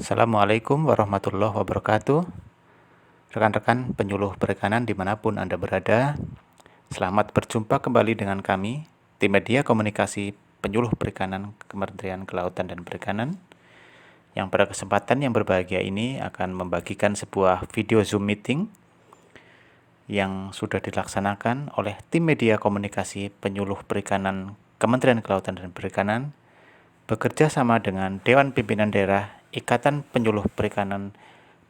Assalamualaikum warahmatullahi wabarakatuh. Rekan-rekan penyuluh perikanan dimanapun Anda berada, selamat berjumpa kembali dengan kami, tim media komunikasi penyuluh perikanan Kementerian Kelautan dan Perikanan, yang pada kesempatan yang berbahagia ini akan membagikan sebuah video Zoom meeting yang sudah dilaksanakan oleh tim media komunikasi penyuluh perikanan Kementerian Kelautan dan Perikanan bekerja sama dengan Dewan Pimpinan Daerah Ikatan Penyuluh Perikanan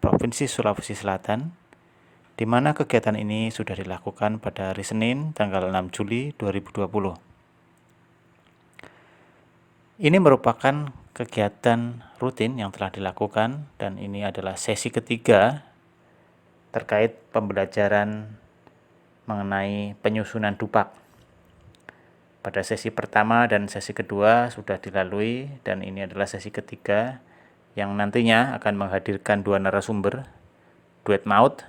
Provinsi Sulawesi Selatan, di mana kegiatan ini sudah dilakukan pada hari Senin tanggal 6 Juli 2020. Ini merupakan kegiatan rutin yang telah dilakukan dan ini adalah sesi ketiga terkait pembelajaran mengenai penyusunan dupak. Pada sesi pertama dan sesi kedua sudah dilalui dan ini adalah sesi ketiga yang nantinya akan menghadirkan dua narasumber, duet maut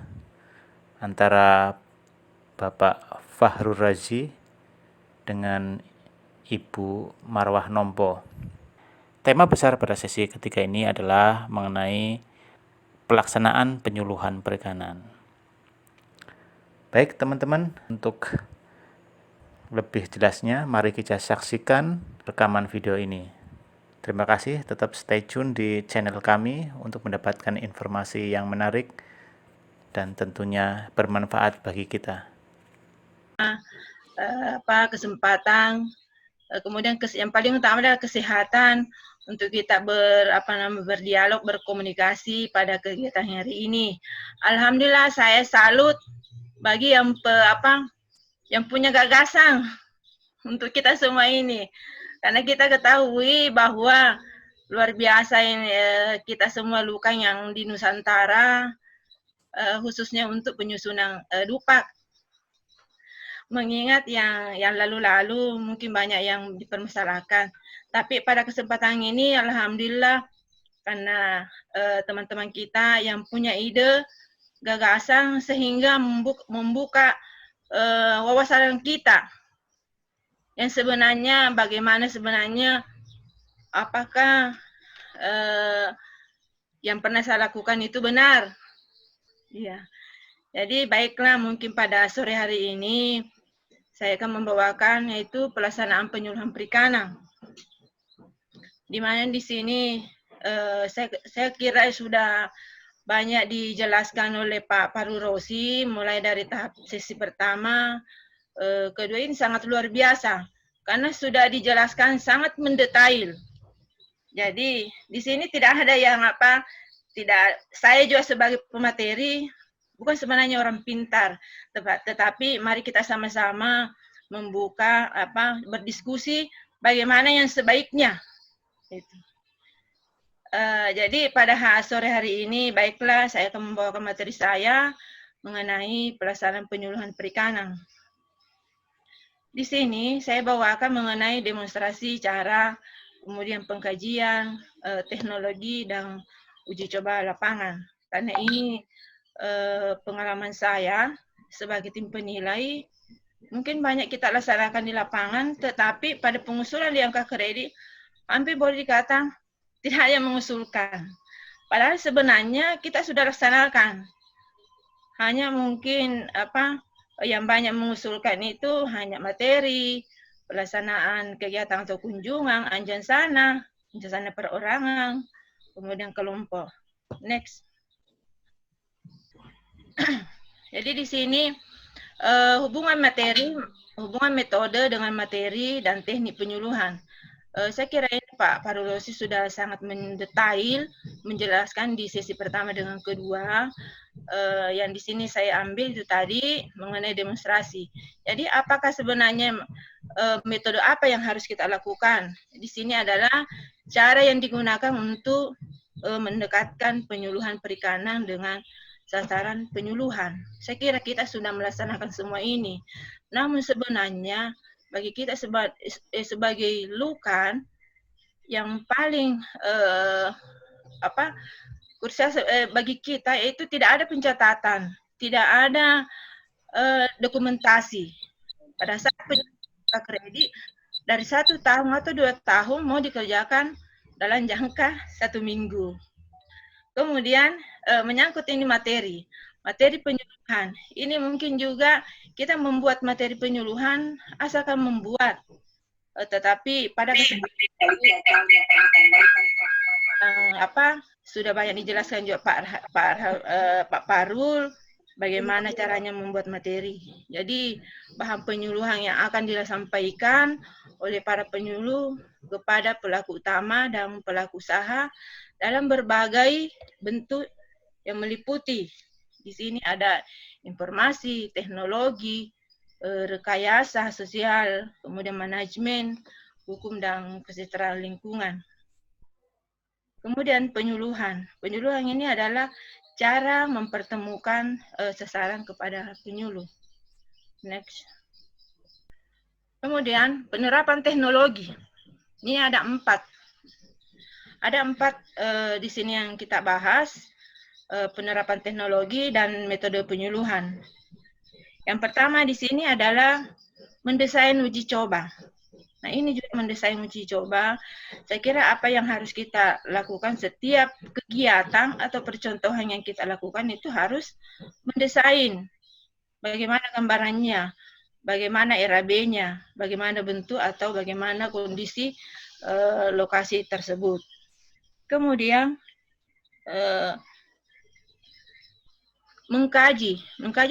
antara Bapak Fahrul Razi dengan Ibu Marwah Nompo. Tema besar pada sesi ketiga ini adalah mengenai pelaksanaan penyuluhan perikanan. Baik teman-teman, untuk lebih jelasnya, mari kita saksikan rekaman video ini. Terima kasih, tetap stay tune di channel kami untuk mendapatkan informasi yang menarik dan tentunya bermanfaat bagi kita. Kesempatan, kemudian yang paling utama adalah kesehatan untuk kita berdialog, berkomunikasi pada kegiatan hari ini. Alhamdulillah saya salut bagi yang punya gagasan untuk kita semua ini, karena kita ketahui bahwa luar biasa ini kita semua luka yang di Nusantara, khususnya untuk penyusunan dupak. Mengingat yang lalu-lalu mungkin banyak yang dipermasalahkan, tapi pada kesempatan ini alhamdulillah karena teman-teman kita yang punya ide, gagasan sehingga membuka wawasan kita yang sebenarnya bagaimana sebenarnya apakah yang pernah saya lakukan itu benar. Ya. Jadi baiklah, mungkin pada sore hari ini saya akan membawakan yaitu pelaksanaan penyuluhan perikanan. Di mana di sini saya kira sudah banyak dijelaskan oleh Pak Fahrul Razi, mulai dari tahap sesi pertama, kedua ini sangat luar biasa karena sudah dijelaskan sangat mendetail. Jadi di sini tidak ada yang saya juga sebagai pemateri bukan sebenarnya orang pintar, tetapi mari kita sama-sama membuka berdiskusi bagaimana yang sebaiknya. Jadi pada sore hari ini baiklah saya akan membawakan materi saya mengenai pelaksanaan penyuluhan perikanan. Di sini saya bawakan mengenai demonstrasi cara, kemudian pengkajian, teknologi dan uji coba lapangan. Karena ini pengalaman saya sebagai tim penilai, mungkin banyak kita laksanakan di lapangan, tetapi pada pengusulan di angka kredit hampir boleh dikatakan tidak ada yang mengusulkan. Padahal sebenarnya kita sudah laksanakan. Hanya mungkin yang banyak mengusulkan itu hanya materi, pelaksanaan kegiatan atau kunjungan, anjan sana perorangan, kemudian kelompok. Next. Jadi di sini hubungan metode dengan materi dan teknik penyuluhan. Saya kira ini Pak Fahrul Razi sudah sangat mendetail menjelaskan di sesi pertama dengan kedua. Yang di sini saya ambil itu tadi mengenai demonstrasi. Jadi apakah sebenarnya metode apa yang harus kita lakukan? Di sini adalah cara yang digunakan untuk mendekatkan penyuluhan perikanan dengan sasaran penyuluhan. Saya kira kita sudah melaksanakan semua ini. Namun sebenarnya bagi kita sebagai lukan yang paling bagi kita itu tidak ada pencatatan, tidak ada dokumentasi. Pada saat penyuluhan kredit dari 1 tahun atau 2 tahun mau dikerjakan dalam jangka 1 minggu. Kemudian menyangkut ini materi penyuluhan. Ini mungkin juga kita membuat materi penyuluhan asalkan membuat, tetapi pada kesempatan sudah banyak dijelaskan juga Pak Parul bagaimana caranya membuat materi. Jadi bahan penyuluhan yang akan disampaikan oleh para penyuluh kepada pelaku utama dan pelaku usaha dalam berbagai bentuk yang meliputi. Di sini ada informasi, teknologi, rekayasa sosial, kemudian manajemen, hukum dan kesejahteraan lingkungan. Kemudian penyuluhan. Penyuluhan ini adalah cara mempertemukan sasaran kepada penyuluh. Next. Kemudian penerapan teknologi. Ini ada 4. Ada 4 di sini yang kita bahas, penerapan teknologi dan metode penyuluhan. Yang pertama di sini adalah mendesain uji coba. Nah, ini juga mendesain uji coba. Saya kira apa yang harus kita lakukan setiap kegiatan atau percontohan yang kita lakukan itu harus mendesain bagaimana gambarannya, bagaimana RAB-nya, bagaimana bentuk atau bagaimana kondisi lokasi tersebut. Kemudian mengkaji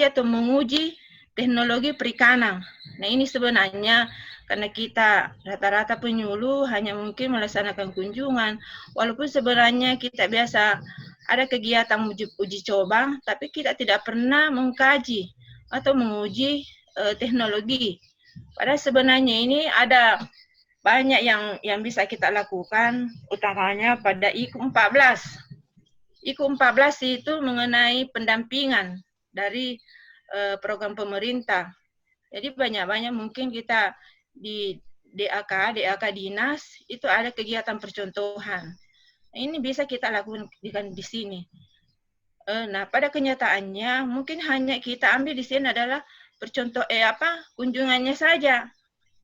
atau menguji teknologi perikanan. Nah, ini sebenarnya karena kita rata-rata penyuluh hanya mungkin melaksanakan kunjungan, walaupun sebenarnya kita biasa ada kegiatan uji coba, tapi kita tidak pernah mengkaji atau menguji teknologi. Padahal sebenarnya ini ada banyak yang bisa kita lakukan, utamanya pada IKU 14. IKU 14 itu mengenai pendampingan dari program pemerintah. Jadi banyak-banyak mungkin kita di DAK dinas itu ada kegiatan percontohan. Ini bisa kita lakukan di sini. Nah, pada kenyataannya mungkin hanya kita ambil di sini adalah kunjungannya saja.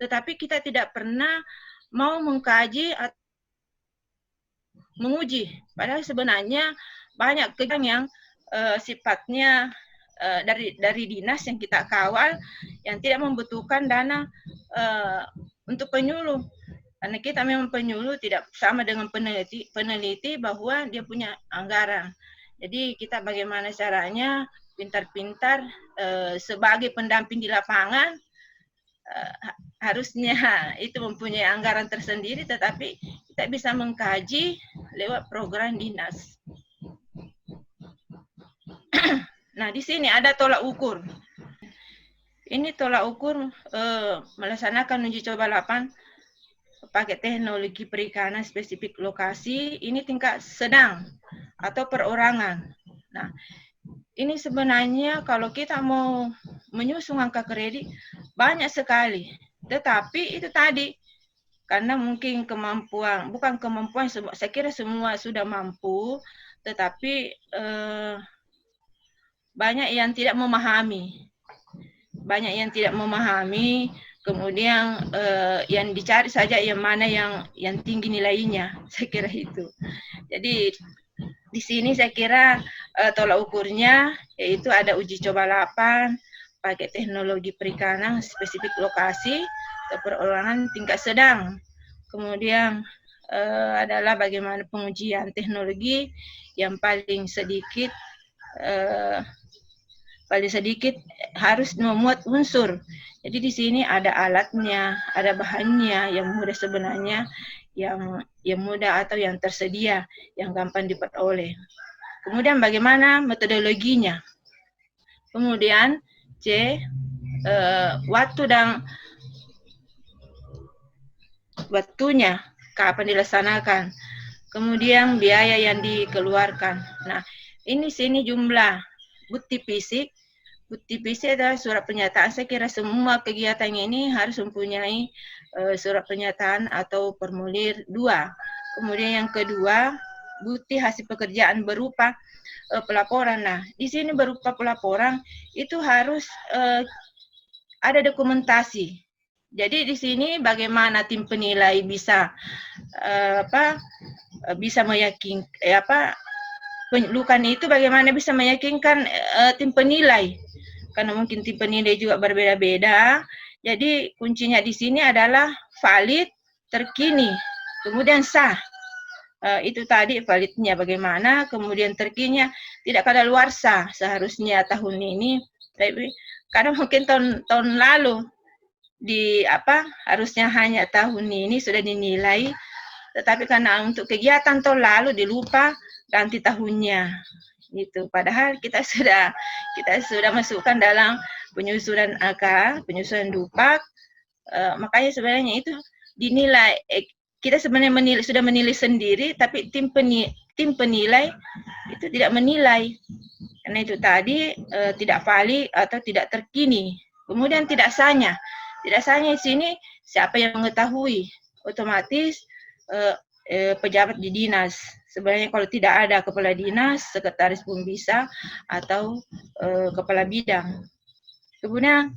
Tetapi kita tidak pernah mau mengkaji atau menguji. Padahal sebenarnya banyak kegiatan yang sifatnya dari dinas yang kita kawal yang tidak membutuhkan dana untuk penyuluh, karena kita memang penyuluh tidak sama dengan peneliti bahwa dia punya anggaran. Jadi kita bagaimana caranya pintar-pintar sebagai pendamping di lapangan harusnya itu mempunyai anggaran tersendiri, tetapi kita bisa mengkaji lewat program dinas. Nah, di sini ada tolak ukur. Ini tolak ukur melaksanakan uji coba lapangan pakai teknologi perikanan spesifik lokasi. Ini tingkat sedang atau perorangan. Nah, ini sebenarnya kalau kita mau menyusun angka kredit banyak sekali. Tetapi itu tadi, karena mungkin bukan kemampuan, saya kira semua sudah mampu, tetapi banyak yang tidak memahami. Kemudian yang dicari saja yang mana yang tinggi nilainya, saya kira itu. Jadi di sini saya kira tolak ukurnya yaitu ada uji coba lapangan pakai teknologi perikanan spesifik lokasi atau perorangan tingkat sedang. Kemudian adalah bagaimana pengujian teknologi yang paling sedikit harus memuat unsur. Jadi di sini ada alatnya, ada bahannya yang mudah sebenarnya, yang mudah atau yang tersedia, yang gampang diperoleh. Kemudian bagaimana metodologinya. Kemudian waktunya, kapan dilaksanakan. Kemudian biaya yang dikeluarkan. Nah, ini sini jumlah bukti fisik. Bukti fisik adalah surat pernyataan. Saya kira semua kegiatan ini harus mempunyai surat pernyataan atau formulir 2. Kemudian yang kedua, bukti hasil pekerjaan berupa pelaporan. Nah, di sini berupa pelaporan itu harus ada dokumentasi. Jadi di sini bagaimana tim penilai bisa bisa meyakinkan penyelukan itu bagaimana bisa meyakinkan tim penilai, karena mungkin tim penilai juga berbeda-beda. Jadi kuncinya di sini adalah valid, terkini, kemudian sah. Itu tadi validnya bagaimana, kemudian terkininya tidak kadaluarsa seharusnya tahun ini, tapi karena mungkin tahun lalu harusnya hanya tahun ini sudah dinilai, tetapi karena untuk kegiatan tahun lalu dilupa ganti tahunnya gitu. Padahal kita sudah masukkan dalam penyusunan AK, penyusunan Dupak, makanya sebenarnya itu dinilai, kita sebenarnya sudah menilai sendiri, tapi tim penilai itu tidak menilai, karena itu tadi tidak valid atau tidak terkini. Kemudian tidak sahnya di sini siapa yang mengetahui, otomatis pejabat di dinas. Sebenarnya kalau tidak ada kepala dinas, sekretaris pun bisa, atau kepala bidang. Kemudian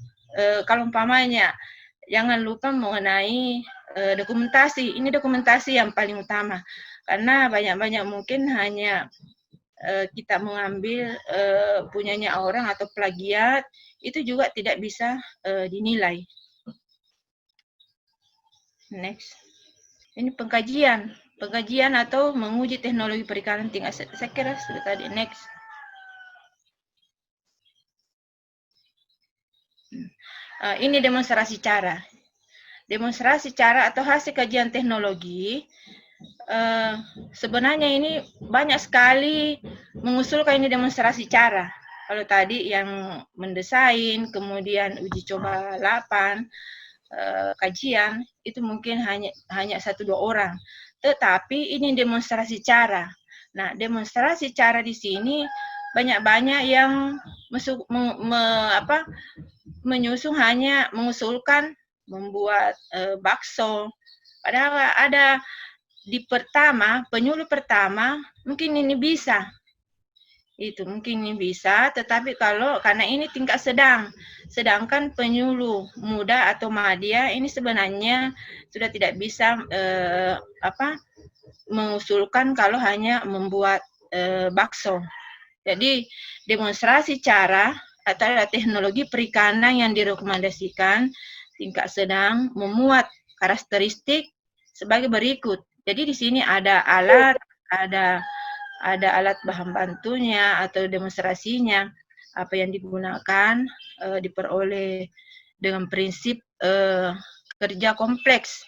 kalau umpamanya jangan lupa mengenai dokumentasi. Ini dokumentasi yang paling utama, karena banyak-banyak mungkin hanya kita mengambil punyanya orang atau plagiat, itu juga tidak bisa dinilai. Next. Ini pengkajian atau menguji teknologi perikanan tingkat, saya kira sudah tadi. Next. Ini demonstrasi cara. Demonstrasi cara atau hasil kajian teknologi. Sebenarnya ini banyak sekali mengusulkan ini demonstrasi cara. Kalau tadi yang mendesain, kemudian uji coba 8, kajian, itu mungkin hanya 1-2 orang. Tetapi ini demonstrasi cara. Nah, demonstrasi cara di sini banyak-banyak yang mengusulkan membuat bakso. Padahal ada di penyuluh pertama mungkin ini bisa. Itu mungkin ini bisa, tetapi karena ini tingkat sedangkan penyuluh muda atau madya ini sebenarnya sudah tidak bisa mengusulkan kalau hanya membuat bakso. Jadi demonstrasi cara atau teknologi perikanan yang direkomendasikan tingkat sedang memuat karakteristik sebagai berikut. Jadi di sini ada alat, ada alat bahan bantunya atau demonstrasinya, apa yang digunakan, diperoleh dengan prinsip kerja kompleks.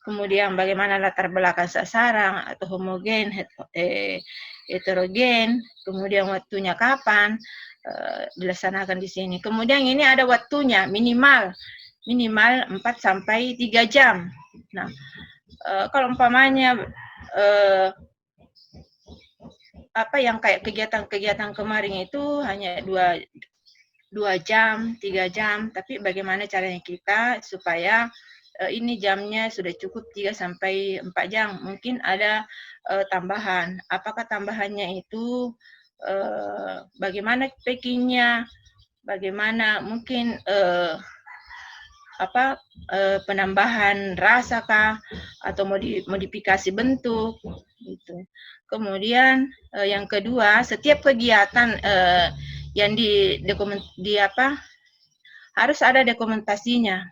Kemudian bagaimana latar belakang sasaran atau homogen, heterogen, kemudian waktunya kapan dilaksanakan di sini. Kemudian ini ada waktunya minimal 4 sampai 3 jam. Nah, kalau umpamanya yang kayak kegiatan kemarin itu hanya 2 jam, 3 jam, tapi bagaimana caranya kita supaya ini jamnya sudah cukup 3 sampai 4 jam. Mungkin ada tambahan. Apakah tambahannya itu bagaimana packingnya, bagaimana mungkin penambahan rasa kah, atau modifikasi bentuk gitu. Kemudian yang kedua, setiap kegiatan yang harus ada dokumentasinya.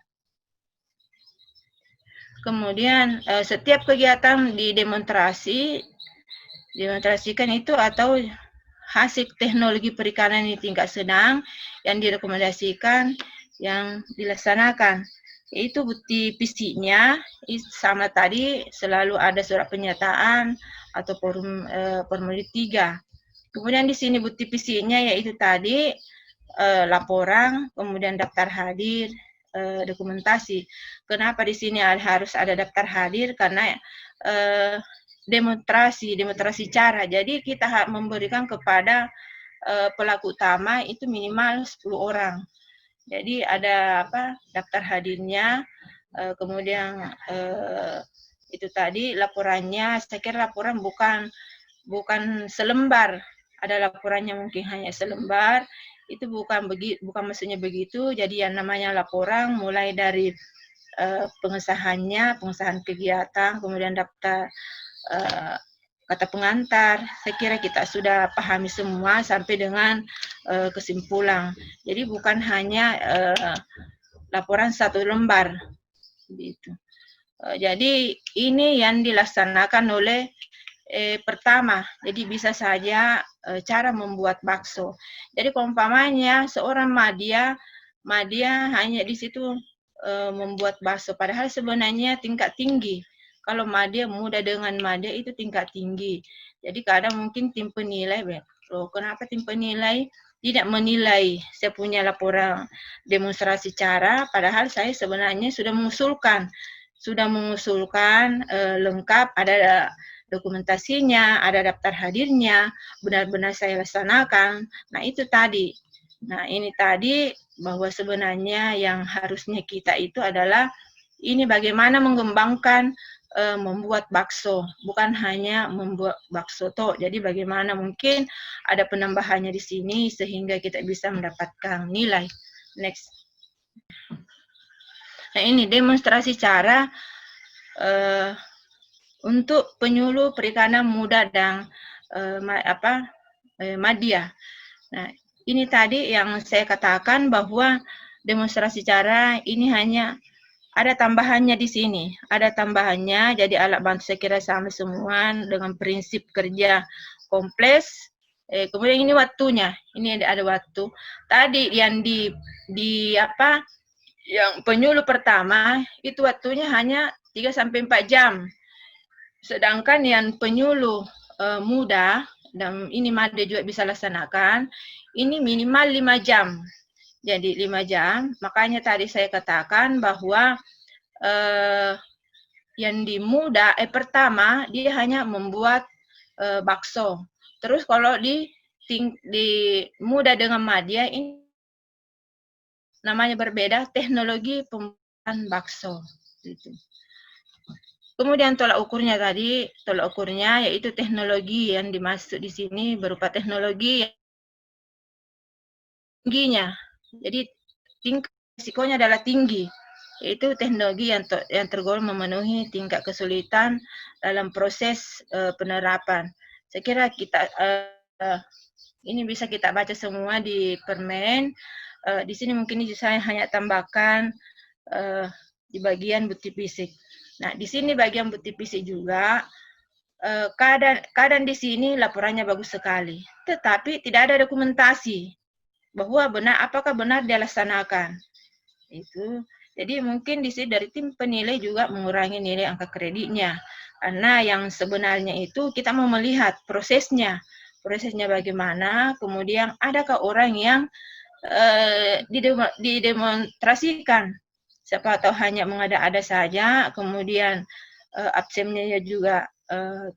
Kemudian setiap kegiatan didemonstrasikan itu atau hasil teknologi perikanan di tingkat sedang yang direkomendasikan yang dilaksanakan, yaitu bukti fisiknya sama tadi, selalu ada surat pernyataan atau formulir 3. Kemudian di sini bukti fisiknya yaitu tadi laporan, kemudian daftar hadir, dokumentasi. Kenapa di sini harus ada daftar hadir? Karena demonstrasi cara. Jadi kita memberikan kepada pelaku utama itu minimal 10 orang. Jadi ada daftar hadirnya, kemudian itu tadi laporannya. Saya kira laporan bukan selembar, ada laporannya mungkin hanya selembar. Itu bukan maksudnya begitu. Jadi yang namanya laporan mulai dari pengesahan kegiatan, kemudian daftar kata pengantar. Saya kira kita sudah pahami semua sampai dengan kesimpulan. Jadi bukan hanya laporan satu lembar, gitu. Jadi ini yang dilaksanakan oleh pertama. Jadi bisa saja cara membuat bakso. Jadi umpamanya seorang madya hanya di situ membuat bakso, padahal sebenarnya tingkat tinggi. Kalau madya muda dengan madya itu tingkat tinggi. Jadi kadang mungkin tim penilai, kenapa tim penilai tidak menilai saya punya laporan demonstrasi cara, padahal saya sebenarnya sudah mengusulkan lengkap, ada dokumentasinya, ada daftar hadirnya, benar-benar saya laksanakan. Nah itu tadi. Nah ini tadi bahwa sebenarnya yang harusnya kita itu adalah ini bagaimana mengembangkan membuat bakso, bukan hanya membuat bakso toh. Jadi bagaimana mungkin ada penambahannya di sini sehingga kita bisa mendapatkan nilai. Next. Nah ini demonstrasi cara untuk penyuluh perikanan muda dan madya. Nah, ini tadi yang saya katakan bahwa demonstrasi cara ini hanya ada tambahannya di sini. Ada tambahannya, jadi alat bantu saya kira sama semua dengan prinsip kerja kompleks. Kemudian ini waktunya, ini ada waktu. Tadi yang yang penyuluh pertama itu waktunya hanya 3-4 jam. Sedangkan yang penyuluh muda dan ini madya juga bisa laksanakan, ini minimal 5 jam. Jadi 5 jam, makanya tadi saya katakan bahwa yang di muda pertama dia hanya membuat bakso. Terus kalau di muda dengan madya ini namanya berbeda, teknologi pembuatan bakso. Gitu. Kemudian tolak ukurnya tadi, tolak ukurnya yaitu teknologi yang dimaksud di sini berupa teknologi yang tingginya. Jadi tingkat risikonya adalah tinggi, yaitu teknologi yang tergolong memenuhi tingkat kesulitan dalam proses penerapan. Saya kira kita ini bisa kita baca semua di permen. Di sini mungkin saya hanya tambahkan di bagian bukti fisik. Nah, di sini bagian bukti fisik juga keadaan di sini laporannya bagus sekali, tetapi tidak ada dokumentasi bahwa apakah benar dia laksanakan. Itu. Jadi mungkin di sini dari tim penilai juga mengurangi nilai angka kreditnya. Karena yang sebenarnya itu kita mau melihat prosesnya bagaimana, kemudian adakah orang yang didemonstrasikan. Siapa tahu hanya mengada-ada saja, kemudian absennya juga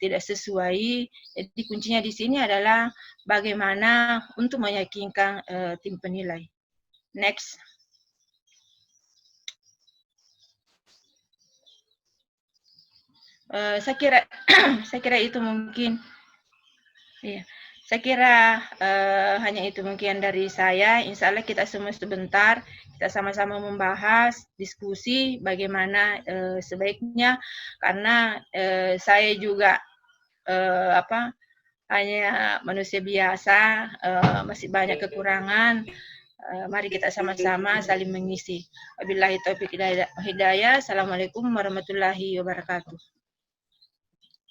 tidak sesuai. Jadi kuncinya di sini adalah bagaimana untuk meyakinkan tim penilai. Next. Saya kira itu mungkin. Iya. Saya kira hanya itu mungkin dari saya. Insya Allah kita semua sebentar, kita sama-sama membahas, diskusi bagaimana sebaiknya, karena saya juga hanya manusia biasa, masih banyak kekurangan. Mari kita sama-sama saling mengisi. Wabillahi taufiq hidayah. Assalamualaikum warahmatullahi wabarakatuh.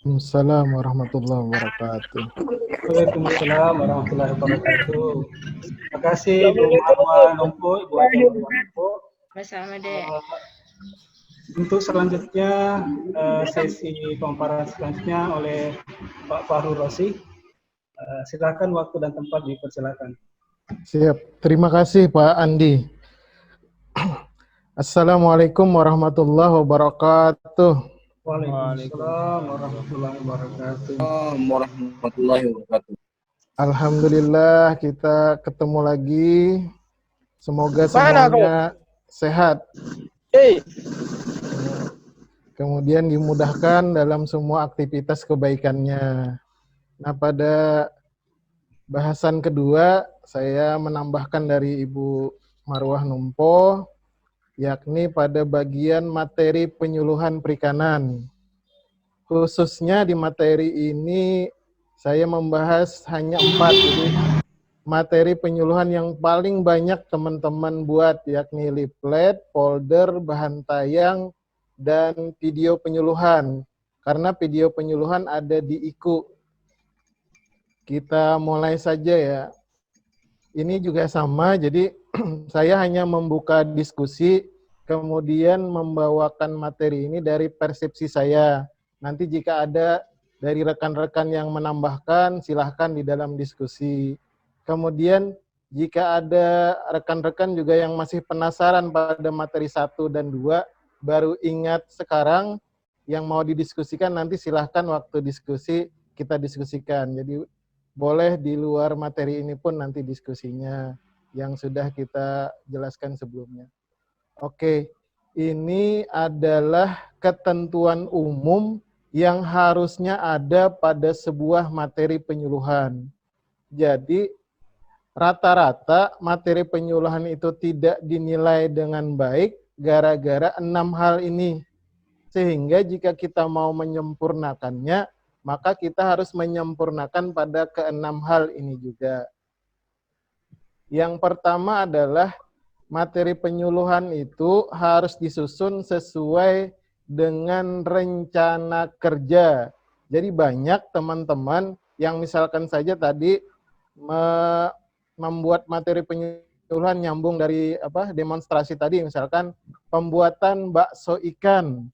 Waalaikumsalam warahmatullahi wabarakatuh. Waalaikumsalam warahmatullahi wabarakatuh. Terima kasih Bu Marwa Nompo, Ibu Nompo. Sama-sama deh. Untuk selanjutnya sesi pemaparan selanjutnya oleh Pak Fahru Rosi. Silakan waktu dan tempat dipersilakan. Siap. Terima kasih Pak Andi. Assalamualaikum warahmatullahi wabarakatuh. Waalaikumsalam warahmatullahi wabarakatuh. Alhamdulillah kita ketemu lagi. Semoga semuanya sehat. Kemudian dimudahkan dalam semua aktivitas kebaikannya. Nah, pada bahasan kedua saya menambahkan dari Ibu Marwah Nompo, yakni pada bagian materi penyuluhan perikanan. khususnya di materi ini saya membahas hanya 4, jadi materi penyuluhan yang paling banyak teman-teman buat, yakni leaflet, folder, bahan tayang, dan video penyuluhan. Karena video penyuluhan ada di IKU. Kita mulai saja ya. Ini juga sama, jadi saya hanya membuka diskusi, kemudian membawakan materi ini dari persepsi saya. Nanti jika ada dari rekan-rekan yang menambahkan, silahkan di dalam diskusi. Kemudian jika ada rekan-rekan juga yang masih penasaran pada materi 1 dan 2, baru ingat sekarang yang mau didiskusikan, nanti silahkan waktu diskusi kita diskusikan. Jadi boleh di luar materi ini pun nanti diskusinya yang sudah kita jelaskan sebelumnya. Oke, ini adalah ketentuan umum yang harusnya ada pada sebuah materi penyuluhan. Jadi rata-rata materi penyuluhan itu tidak dinilai dengan baik gara-gara 6 hal ini. Sehingga jika kita mau menyempurnakannya, maka kita harus menyempurnakan pada ke-6 hal ini juga. Yang pertama adalah materi penyuluhan itu harus disusun sesuai dengan rencana kerja. Jadi banyak teman-teman yang misalkan saja tadi membuat materi penyuluhan nyambung dari demonstrasi tadi, misalkan pembuatan bakso ikan.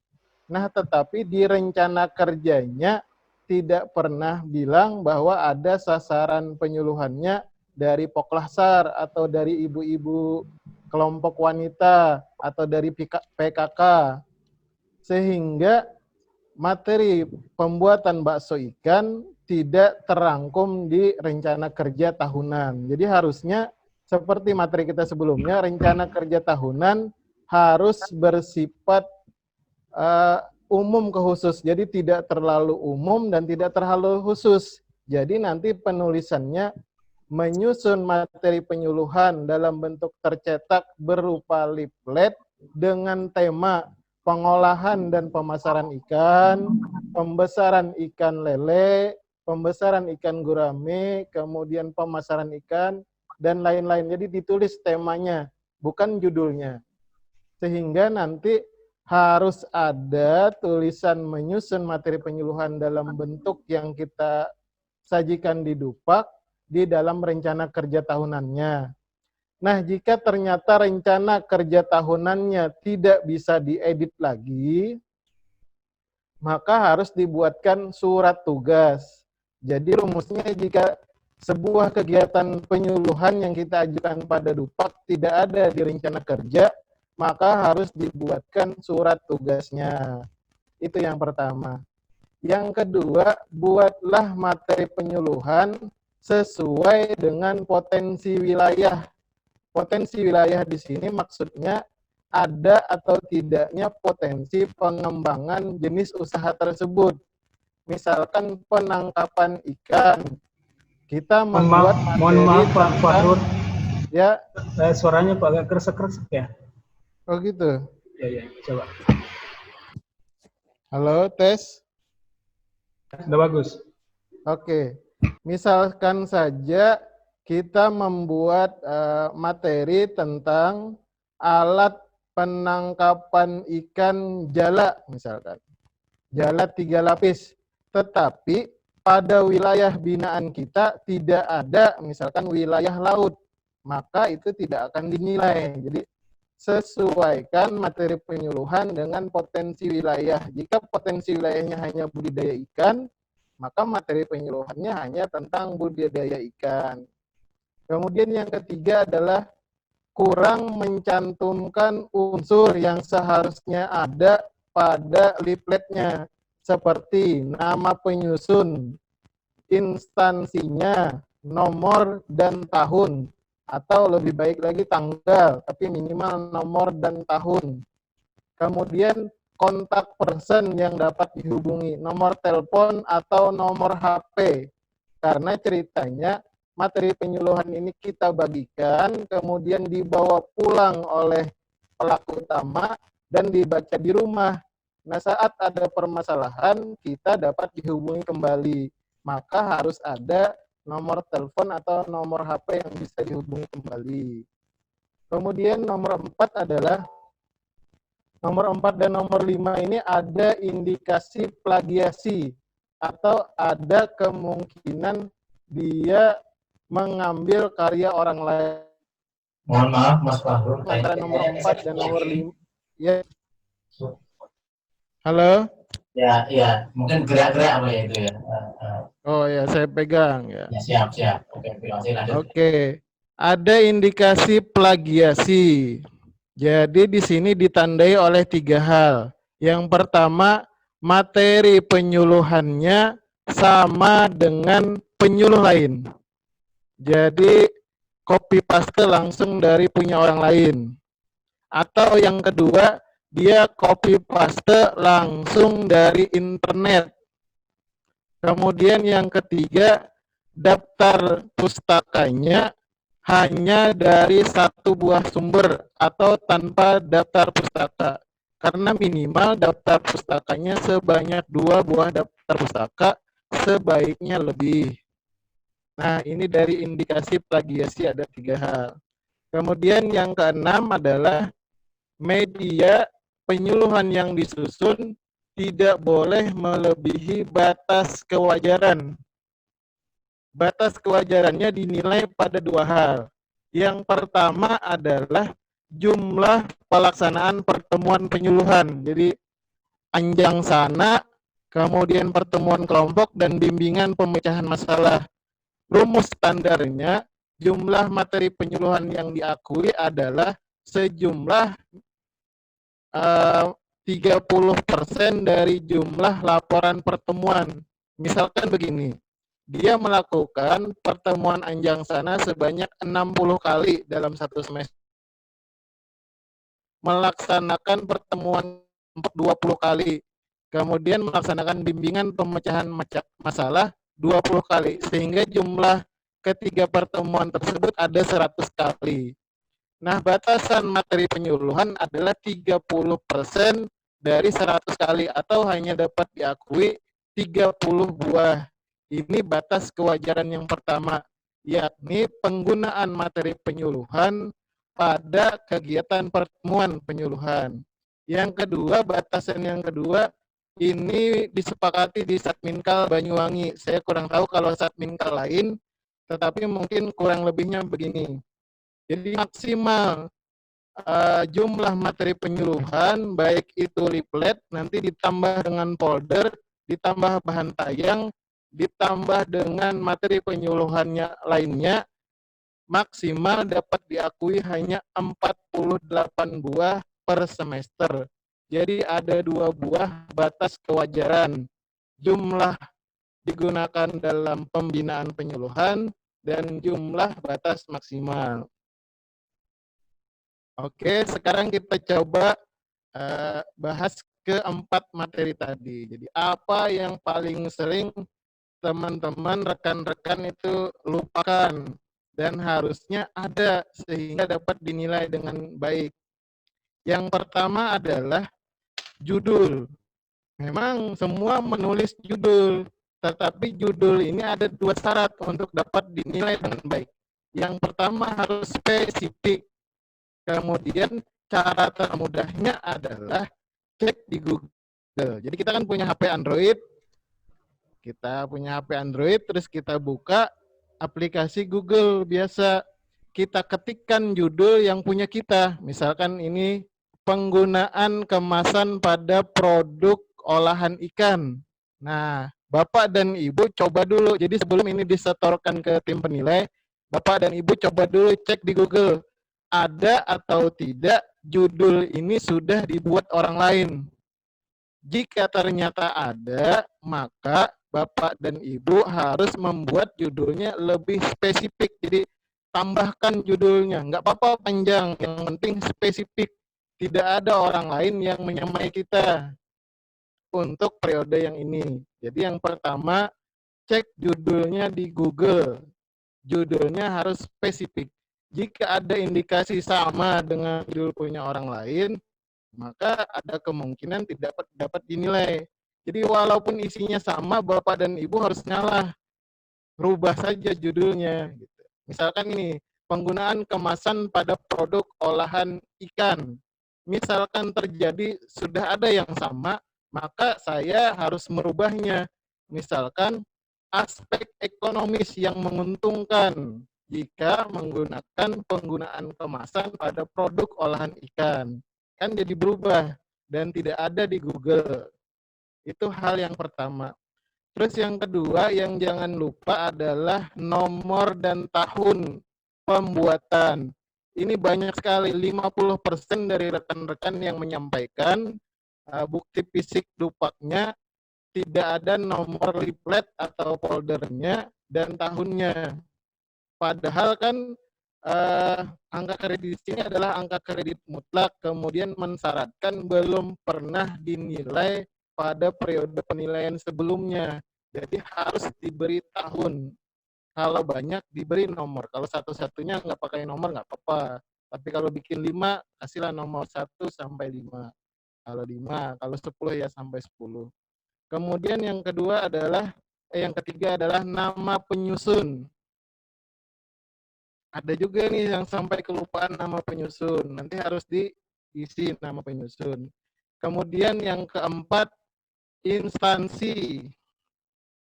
Nah, tetapi di rencana kerjanya tidak pernah bilang bahwa ada sasaran penyuluhannya dari Poklasar atau dari ibu-ibu kelompok wanita atau dari PKK. Sehingga materi pembuatan bakso ikan tidak terangkum di rencana kerja tahunan. Jadi harusnya seperti materi kita sebelumnya, rencana kerja tahunan harus bersifat umum ke khusus. Jadi tidak terlalu umum dan tidak terlalu khusus. Jadi nanti penulisannya menyusun materi penyuluhan dalam bentuk tercetak berupa leaflet dengan tema pengolahan dan pemasaran ikan, pembesaran ikan lele, pembesaran ikan gurame, kemudian pemasaran ikan, dan lain-lain. Jadi ditulis temanya, bukan judulnya. Sehingga nanti harus ada tulisan menyusun materi penyuluhan dalam bentuk yang kita sajikan di Dupak di dalam rencana kerja tahunannya. Nah, jika ternyata rencana kerja tahunannya tidak bisa diedit lagi, maka harus dibuatkan surat tugas. Jadi rumusnya jika sebuah kegiatan penyuluhan yang kita ajukan pada Dupak tidak ada di rencana kerja, maka harus dibuatkan surat tugasnya. Itu yang pertama. Yang kedua, buatlah materi penyuluhan sesuai dengan potensi wilayah. Potensi wilayah di sini maksudnya ada atau tidaknya potensi pengembangan jenis usaha tersebut. Misalkan penangkapan ikan. Kita membuat mohon maaf Pak Fahrur. Ya. Suaranya Pak agak kresek-kresek ya. Oh gitu. Ya, coba. Halo, tes. Udah bagus. Oke. Misalkan saja kita membuat materi tentang alat penangkapan ikan jala, misalkan. Jala 3 lapis. Tetapi pada wilayah binaan kita tidak ada, misalkan wilayah laut. Maka itu tidak akan dinilai. Jadi sesuaikan materi penyuluhan dengan potensi wilayah. Jika potensi wilayahnya hanya budidaya ikan, maka materi penyuluhannya hanya tentang budidaya ikan. Kemudian yang ketiga adalah kurang mencantumkan unsur yang seharusnya ada pada leafletnya, seperti nama penyusun, instansinya, nomor dan tahun, atau lebih baik lagi tanggal, tapi minimal nomor dan tahun. Kemudian kontak person yang dapat dihubungi, nomor telepon atau nomor HP. Karena ceritanya materi penyuluhan ini kita bagikan, kemudian dibawa pulang oleh pelaku utama dan dibaca di rumah. Nah, saat ada permasalahan, kita dapat dihubungi kembali. Maka harus ada nomor telepon atau nomor HP yang bisa dihubungi kembali. Kemudian nomor 4 adalah, nomor 4 dan nomor 5 ini ada indikasi plagiasi atau ada kemungkinan dia mengambil karya orang lain. Mohon maaf Mas Fahrul, Antara nomor 4 dan nomor 5. Ya. So, Halo? ya, mungkin gerak-gerak apa ya itu ya. Oh ya, saya pegang ya. Ya, siap. Oke, terima kasih, lanjut. Oke. Ada indikasi plagiasi. Jadi di sini ditandai oleh 3 hal. Yang pertama, materi penyuluhannya sama dengan penyuluh lain. Jadi copy paste langsung dari punya orang lain. Atau yang kedua, dia copy paste langsung dari internet. Kemudian yang ketiga, daftar pustakanya hanya dari 1 buah sumber atau tanpa daftar pustaka. Karena minimal daftar pustakanya sebanyak 2 buah daftar pustaka, sebaiknya lebih. Nah, ini dari indikasi plagiasi ada 3 hal. Kemudian yang keenam adalah media penyuluhan yang disusun tidak boleh melebihi batas kewajaran. Batas kewajarannya dinilai pada 2 hal. Yang pertama adalah jumlah pelaksanaan pertemuan penyuluhan. Jadi anjang sana, kemudian pertemuan kelompok dan bimbingan pemecahan masalah. Rumus standarnya jumlah materi penyuluhan yang diakui adalah sejumlah 30% dari jumlah laporan pertemuan. Misalkan begini, dia melakukan pertemuan anjang sana sebanyak 60 kali dalam 1 semester. Melaksanakan pertemuan 20 kali. Kemudian melaksanakan bimbingan pemecahan masalah 20 kali. Sehingga jumlah ketiga pertemuan tersebut ada 100 kali. Nah, batasan materi penyuluhan adalah 30% dari 100 kali atau hanya dapat diakui 30 buah. Ini batas kewajaran yang pertama, yakni penggunaan materi penyuluhan pada kegiatan pertemuan penyuluhan. Yang kedua, batasan yang kedua, ini disepakati di Satminkal Banyuwangi. Saya kurang tahu kalau Satminkal lain, tetapi mungkin kurang lebihnya begini. Jadi maksimal jumlah materi penyuluhan, baik itu leaflet, nanti ditambah dengan folder, ditambah bahan tayang, ditambah dengan materi penyuluhannya lainnya, maksimal dapat diakui hanya 48 buah per semester. Jadi ada 2 buah batas kewajaran. Jumlah digunakan dalam pembinaan penyuluhan dan jumlah batas maksimal. Oke, sekarang kita coba bahas keempat materi tadi. Jadi apa yang paling sering teman-teman, rekan-rekan itu lupakan dan harusnya ada sehingga dapat dinilai dengan baik. Yang pertama adalah judul. Memang semua menulis judul, tetapi judul ini ada 2 syarat untuk dapat dinilai dengan baik. Yang pertama harus spesifik. Kemudian cara termudahnya adalah cek di Google. Jadi kita kan punya HP Android. Kita punya HP Android, terus kita buka aplikasi Google biasa. Kita ketikkan judul yang punya kita. Misalkan ini penggunaan kemasan pada produk olahan ikan. Nah, Bapak dan Ibu coba dulu. Jadi sebelum ini disetorkan ke tim penilai, Bapak dan Ibu coba dulu cek di Google. Ada atau tidak judul ini sudah dibuat orang lain. Jika ternyata ada, maka Bapak dan Ibu harus membuat judulnya lebih spesifik. Jadi tambahkan judulnya. Nggak apa-apa panjang, yang penting spesifik. Tidak ada orang lain yang menyamai kita untuk periode yang ini. Jadi yang pertama, cek judulnya di Google. Judulnya harus spesifik. Jika ada indikasi sama dengan judul punya orang lain, maka ada kemungkinan tidak dapat dinilai. Jadi walaupun isinya sama, Bapak dan Ibu harus ngalah, rubah saja judulnya. Gitu. Misalkan ini, penggunaan kemasan pada produk olahan ikan. Misalkan terjadi sudah ada yang sama, maka saya harus merubahnya. Misalkan aspek ekonomis yang menguntungkan jika menggunakan penggunaan kemasan pada produk olahan ikan. Kan jadi berubah dan tidak ada di Google. Itu hal yang pertama. Terus yang kedua yang jangan lupa adalah nomor dan tahun pembuatan. Ini banyak sekali, 50% dari rekan-rekan yang menyampaikan bukti fisik dupaknya tidak ada nomor leaflet atau foldernya dan tahunnya. Padahal kan angka kredit di sini adalah angka kredit mutlak, kemudian mensyaratkan belum pernah dinilai pada periode penilaian sebelumnya. Jadi harus diberi tahun. Kalau banyak diberi nomor. Kalau satu-satunya nggak pakai nomor nggak apa-apa. Tapi kalau bikin 5, kasihlah nomor 1 sampai 5. Kalau 5, kalau 10 ya sampai 10. Kemudian yang ketiga adalah nama penyusun. Ada juga nih yang sampai kelupaan nama penyusun. Nanti harus diisi nama penyusun. Kemudian yang keempat, instansi.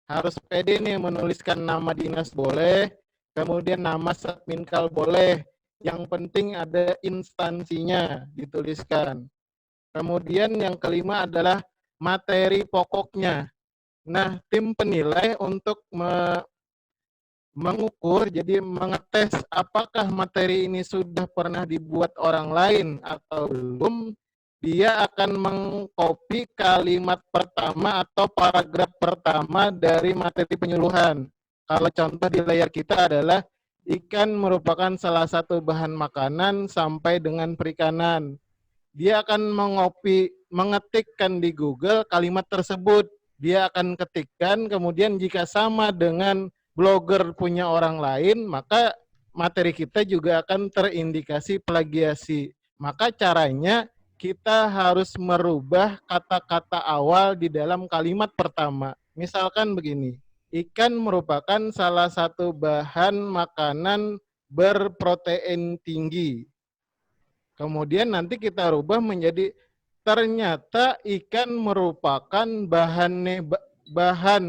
Harus pede nih menuliskan nama dinas boleh, kemudian nama Setminkal boleh. Yang penting ada instansinya dituliskan. Kemudian yang kelima adalah materi pokoknya. Nah, tim penilai untuk mengukur, jadi mengetes apakah materi ini sudah pernah dibuat orang lain atau belum, dia akan mengcopy kalimat pertama atau paragraf pertama dari materi penyuluhan. Kalau contoh di layar kita adalah ikan merupakan salah satu bahan makanan sampai dengan perikanan. Dia akan mengetikkan di Google kalimat tersebut. Dia akan ketikkan, kemudian jika sama dengan blogger punya orang lain, maka materi kita juga akan terindikasi plagiasi. Maka caranya kita harus merubah kata-kata awal di dalam kalimat pertama. Misalkan begini, ikan merupakan salah satu bahan makanan berprotein tinggi. Kemudian nanti kita rubah menjadi ternyata ikan merupakan bahan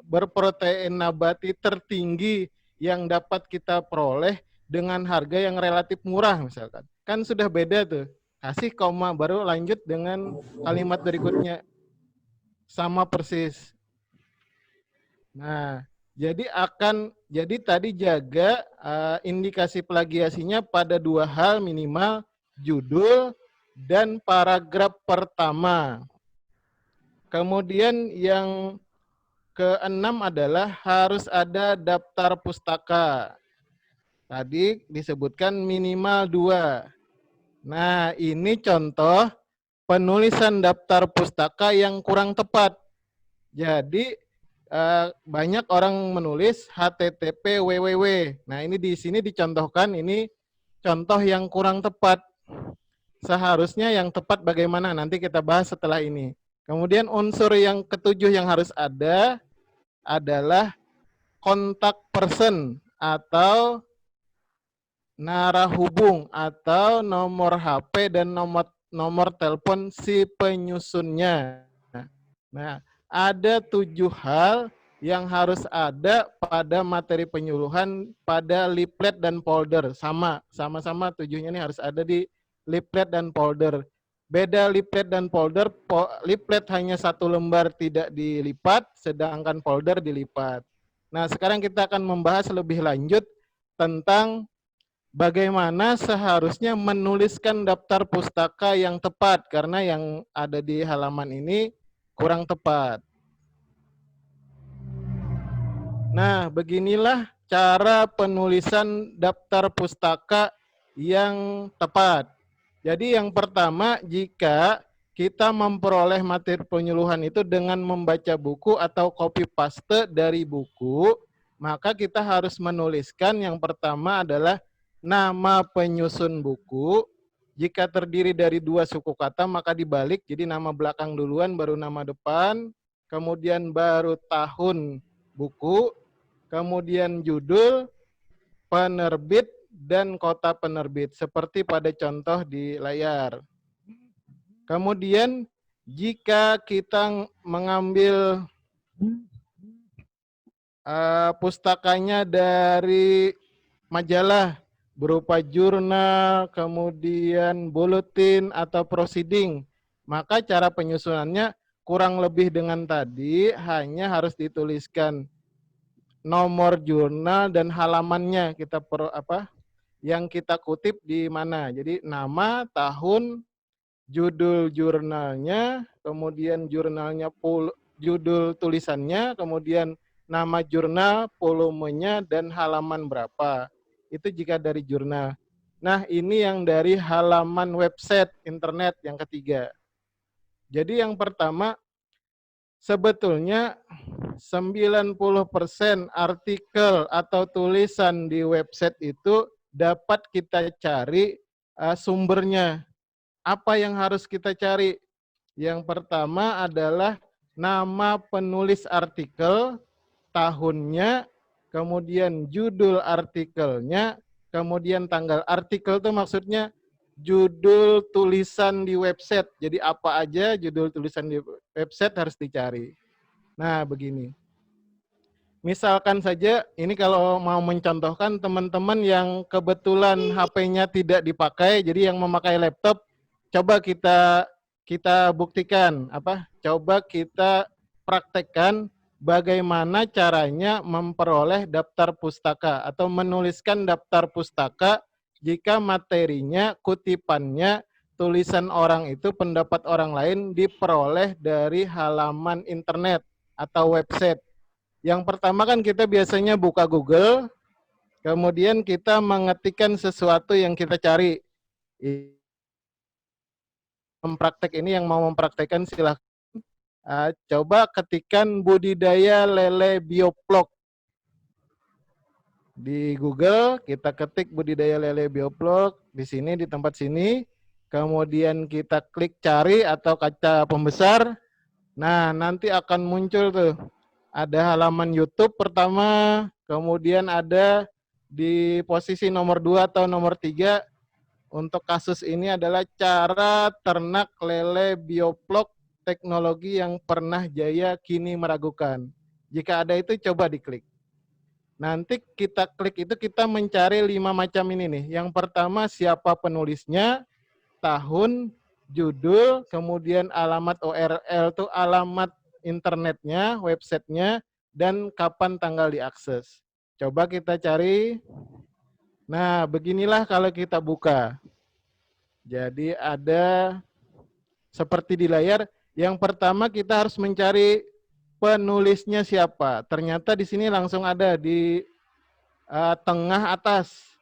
berprotein nabati tertinggi yang dapat kita peroleh dengan harga yang relatif murah misalkan. Kan sudah beda tuh. Kasih koma baru lanjut dengan kalimat berikutnya. Sama persis. Nah, jadi tadi jaga indikasi plagiasinya pada 2 hal minimal, judul dan paragraf pertama. Kemudian yang keenam adalah harus ada daftar pustaka. Tadi disebutkan minimal 2. Nah, ini contoh penulisan daftar pustaka yang kurang tepat. Jadi banyak orang menulis http www. Nah, ini di sini dicontohkan, ini contoh yang kurang tepat. Seharusnya yang tepat bagaimana? Nanti kita bahas setelah ini. Kemudian unsur yang ketujuh yang harus ada adalah kontak person atau narahubung atau nomor HP dan nomor telepon si penyusunnya. Nah, ada 7 hal yang harus ada pada materi penyuluhan pada leaflet dan folder. Sama-sama 7-nya ini harus ada di leaflet dan folder. Beda leaflet dan folder, leaflet hanya 1 lembar tidak dilipat, sedangkan folder dilipat. Nah, sekarang kita akan membahas lebih lanjut tentang bagaimana seharusnya menuliskan daftar pustaka yang tepat, karena yang ada di halaman ini kurang tepat. Nah, beginilah cara penulisan daftar pustaka yang tepat. Jadi yang pertama, jika kita memperoleh materi penyuluhan itu dengan membaca buku atau copy paste dari buku, maka kita harus menuliskan yang pertama adalah nama penyusun buku, Jika terdiri dari 2 suku kata, maka dibalik, jadi nama belakang duluan, baru nama depan, kemudian baru tahun buku, kemudian judul, penerbit, dan kota penerbit, seperti pada contoh di layar. Kemudian, jika kita mengambil pustakanya dari majalah, berupa jurnal, kemudian buletin atau proceeding, maka cara penyusunannya kurang lebih dengan tadi, hanya harus dituliskan nomor jurnal dan halamannya yang kita kutip di mana. Jadi nama, tahun, judul jurnalnya, kemudian jurnalnya judul tulisannya, kemudian nama jurnal, volumenya, dan halaman berapa. Itu jika dari jurnal. Nah, ini yang dari halaman website internet yang ketiga. Jadi yang pertama, sebetulnya 90% artikel atau tulisan di website itu dapat kita cari sumbernya. Apa yang harus kita cari? Yang pertama adalah nama penulis artikel, tahunnya, kemudian judul artikelnya, kemudian tanggal. Artikel itu maksudnya judul tulisan di website. Jadi apa aja judul tulisan di website harus dicari. Nah, begini. Misalkan saja, ini kalau mau mencontohkan teman-teman yang kebetulan HP-nya tidak dipakai, jadi yang memakai laptop, coba kita buktikan, coba kita praktekkan bagaimana caranya memperoleh daftar pustaka atau menuliskan daftar pustaka jika materinya, kutipannya, tulisan orang itu, pendapat orang lain diperoleh dari halaman internet atau website. Yang pertama kan kita biasanya buka Google, kemudian kita mengetikkan sesuatu yang kita cari. Mempraktek ini, yang mau mempraktekkan silahkan. Coba ketikkan budidaya lele bioplok. Di Google, kita ketik budidaya lele bioplok, di sini, di tempat sini. Kemudian kita klik cari atau kaca pembesar. Nah, nanti akan muncul tuh. Ada halaman YouTube pertama, kemudian ada di posisi nomor 2 atau nomor 3, untuk kasus ini adalah cara ternak lele bioplok, teknologi yang pernah jaya kini meragukan. Jika ada itu coba diklik. Nanti kita klik itu, kita mencari 5 macam ini nih. Yang pertama siapa penulisnya, tahun, judul, kemudian alamat URL itu alamat internetnya, websitenya, dan kapan tanggal diakses. Coba kita cari. Nah, beginilah kalau kita buka. Jadi ada seperti di layar. Yang pertama kita harus mencari penulisnya siapa. Ternyata di sini langsung ada di tengah atas.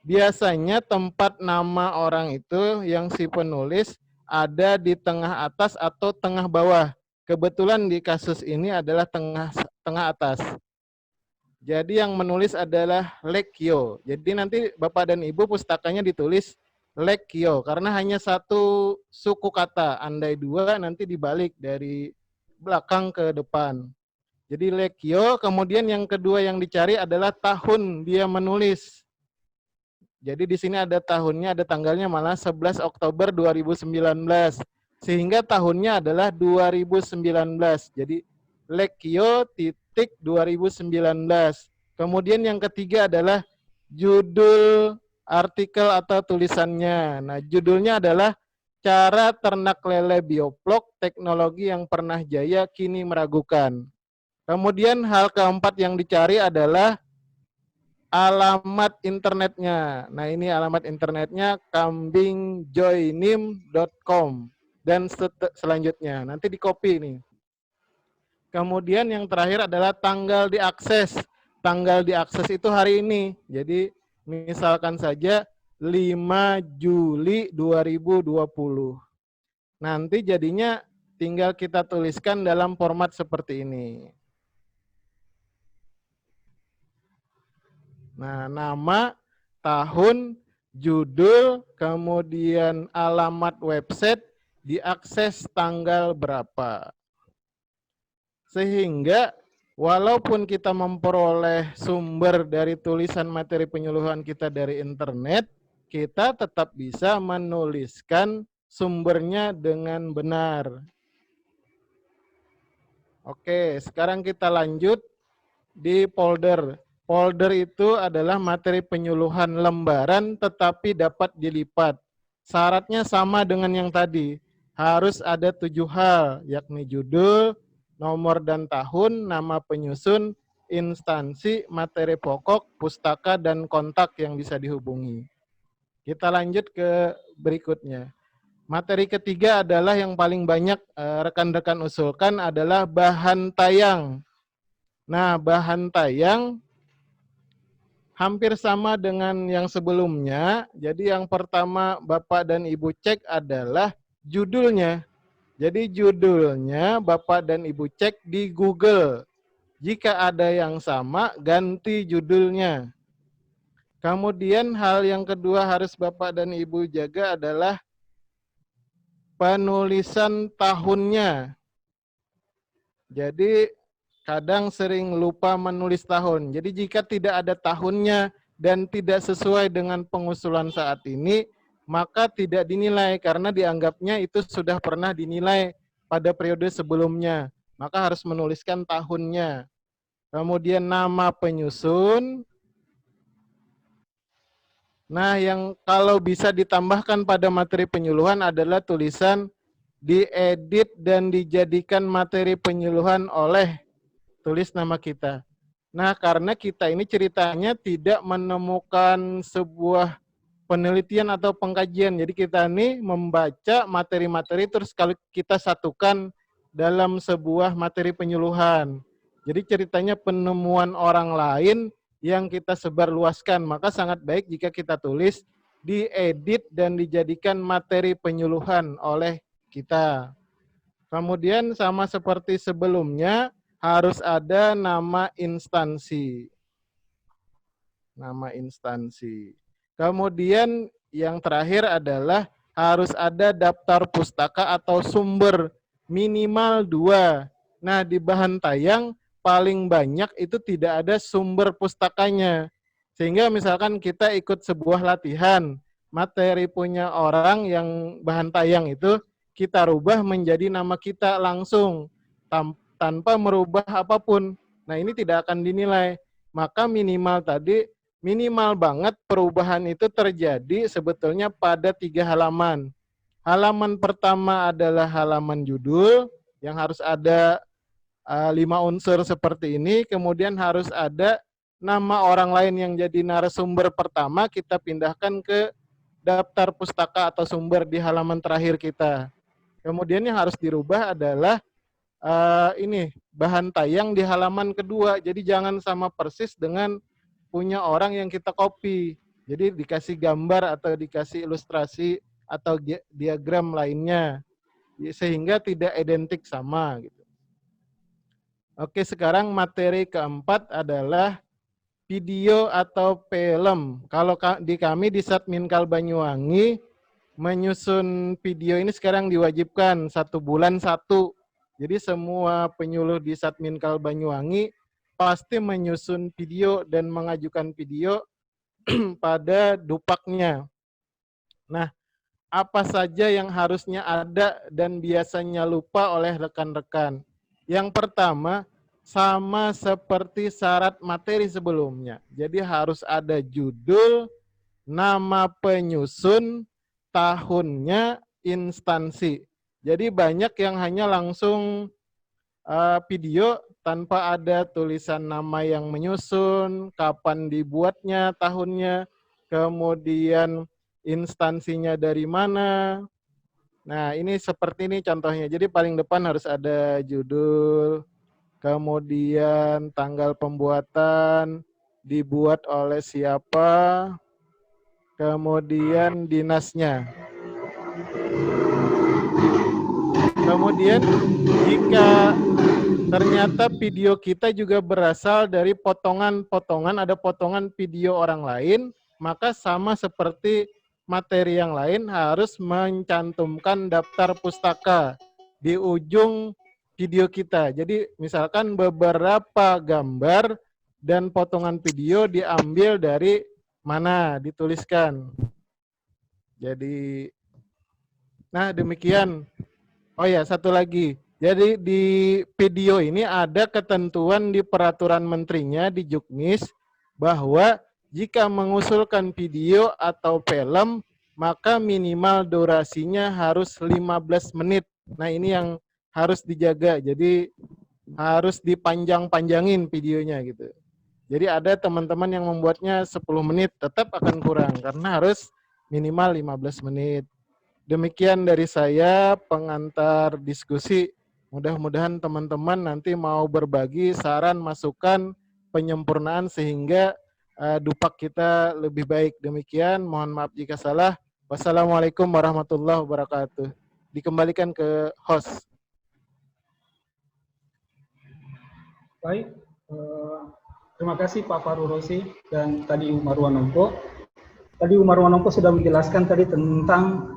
Biasanya tempat nama orang itu yang si penulis ada di tengah atas atau tengah bawah. Kebetulan di kasus ini adalah tengah atas. Jadi yang menulis adalah Lekyo. Jadi nanti Bapak dan Ibu pustakanya ditulis Lekyo, karena hanya 1 suku kata. Andai 2 nanti dibalik dari belakang ke depan. Jadi Lekyo, kemudian yang kedua yang dicari adalah tahun dia menulis. Jadi di sini ada tahunnya, ada tanggalnya malah 11 Oktober 2019. Sehingga tahunnya adalah 2019. Jadi Lekyo titik 2019. Kemudian yang ketiga adalah judul artikel atau tulisannya. Nah, judulnya adalah cara ternak lele bioplok, teknologi yang pernah jaya kini meragukan. Kemudian hal keempat yang dicari adalah alamat internetnya. Nah, ini alamat internetnya kambingjoinim.com dan selanjutnya. Nanti di copy nih. Kemudian yang terakhir adalah tanggal diakses. Tanggal diakses itu hari ini. Jadi misalkan saja 5 Juli 2020. Nanti jadinya tinggal kita tuliskan dalam format seperti ini. Nah, nama, tahun, judul, kemudian alamat website, diakses tanggal berapa. Sehingga walaupun kita memperoleh sumber dari tulisan materi penyuluhan kita dari internet, kita tetap bisa menuliskan sumbernya dengan benar. Oke, sekarang kita lanjut di folder. Folder itu adalah materi penyuluhan lembaran tetapi dapat dilipat. Syaratnya sama dengan yang tadi. Harus ada 7 hal, yakni judul, nomor dan tahun, nama penyusun, instansi, materi pokok, pustaka, dan kontak yang bisa dihubungi. Kita lanjut ke berikutnya. Materi ketiga adalah yang paling banyak rekan-rekan usulkan adalah bahan tayang. Nah, bahan tayang hampir sama dengan yang sebelumnya. Jadi yang pertama Bapak dan Ibu cek adalah judulnya. Jadi judulnya Bapak dan Ibu cek di Google. Jika ada yang sama, ganti judulnya. Kemudian hal yang kedua harus Bapak dan Ibu jaga adalah penulisan tahunnya. Jadi kadang sering lupa menulis tahun. Jadi jika tidak ada tahunnya dan tidak sesuai dengan pengusulan saat ini, maka tidak dinilai karena dianggapnya itu sudah pernah dinilai pada periode sebelumnya. Maka harus menuliskan tahunnya. Kemudian nama penyusun. Nah, yang kalau bisa ditambahkan pada materi penyuluhan adalah tulisan diedit dan dijadikan materi penyuluhan oleh tulis nama kita. Nah, karena kita ini ceritanya tidak menemukan sebuah penelitian atau pengkajian. Jadi kita ini membaca materi-materi terus kalau kita satukan dalam sebuah materi penyuluhan. Jadi ceritanya penemuan orang lain yang kita sebarluaskan. Maka sangat baik jika kita tulis diedit dan dijadikan materi penyuluhan oleh kita. Kemudian sama seperti sebelumnya, harus ada nama instansi. Nama instansi. Kemudian yang terakhir adalah harus ada daftar pustaka atau sumber minimal 2. Nah, di bahan tayang paling banyak itu tidak ada sumber pustakanya. Sehingga misalkan kita ikut sebuah latihan, materi punya orang yang bahan tayang itu kita rubah menjadi nama kita langsung tanpa merubah apapun. Nah, ini tidak akan dinilai. Maka minimal tadi, minimal banget perubahan itu terjadi sebetulnya pada 3 halaman. Halaman pertama adalah halaman judul yang harus ada 5 unsur seperti ini. Kemudian harus ada nama orang lain yang jadi narasumber pertama, kita pindahkan ke daftar pustaka atau sumber di halaman terakhir kita. Kemudian yang harus dirubah adalah ini bahan tayang di halaman kedua. Jadi jangan sama persis dengan punya orang yang kita copy. Jadi dikasih gambar atau dikasih ilustrasi atau diagram lainnya sehingga tidak identik sama gitu. Oke, sekarang materi keempat adalah video atau film. Kalau di kami di Satminkal Banyuwangi menyusun video ini sekarang diwajibkan 1 bulan 1. Jadi semua penyuluh di Satminkal Banyuwangi pasti menyusun video dan mengajukan video pada dupaknya. Nah, apa saja yang harusnya ada dan biasanya lupa oleh rekan-rekan? Yang pertama, sama seperti syarat materi sebelumnya. Jadi harus ada judul, nama penyusun, tahunnya, instansi. Jadi banyak yang hanya langsung video tanpa ada tulisan nama yang menyusun, kapan dibuatnya, tahunnya, kemudian instansinya dari mana. Nah, ini seperti ini contohnya. Jadi paling depan harus ada judul, kemudian tanggal pembuatan, dibuat oleh siapa, kemudian dinasnya. Kemudian jika ternyata video kita juga berasal dari potongan-potongan, ada potongan video orang lain, maka sama seperti materi yang lain harus mencantumkan daftar pustaka di ujung video kita. Jadi misalkan beberapa gambar dan potongan video diambil dari mana, dituliskan. Jadi, nah demikian. Oh ya, satu lagi. Jadi di video ini ada ketentuan di peraturan menterinya di Juknis bahwa jika mengusulkan video atau film, maka minimal durasinya harus 15 menit. Nah ini yang harus dijaga. Jadi harus dipanjang-panjangin videonya gitu. Jadi ada teman-teman yang membuatnya 10 menit, tetap akan kurang karena harus minimal 15 menit. Demikian dari saya pengantar diskusi. Mudah-mudahan teman-teman nanti mau berbagi saran, masukan, penyempurnaan sehingga dupak kita lebih baik. Demikian, mohon maaf jika salah. Wassalamualaikum warahmatullahi wabarakatuh. Dikembalikan ke host. Baik, terima kasih Pak Fahrul Rozi dan tadi Umar Wanongko. Tadi Umar Wanongko sudah menjelaskan tadi tentang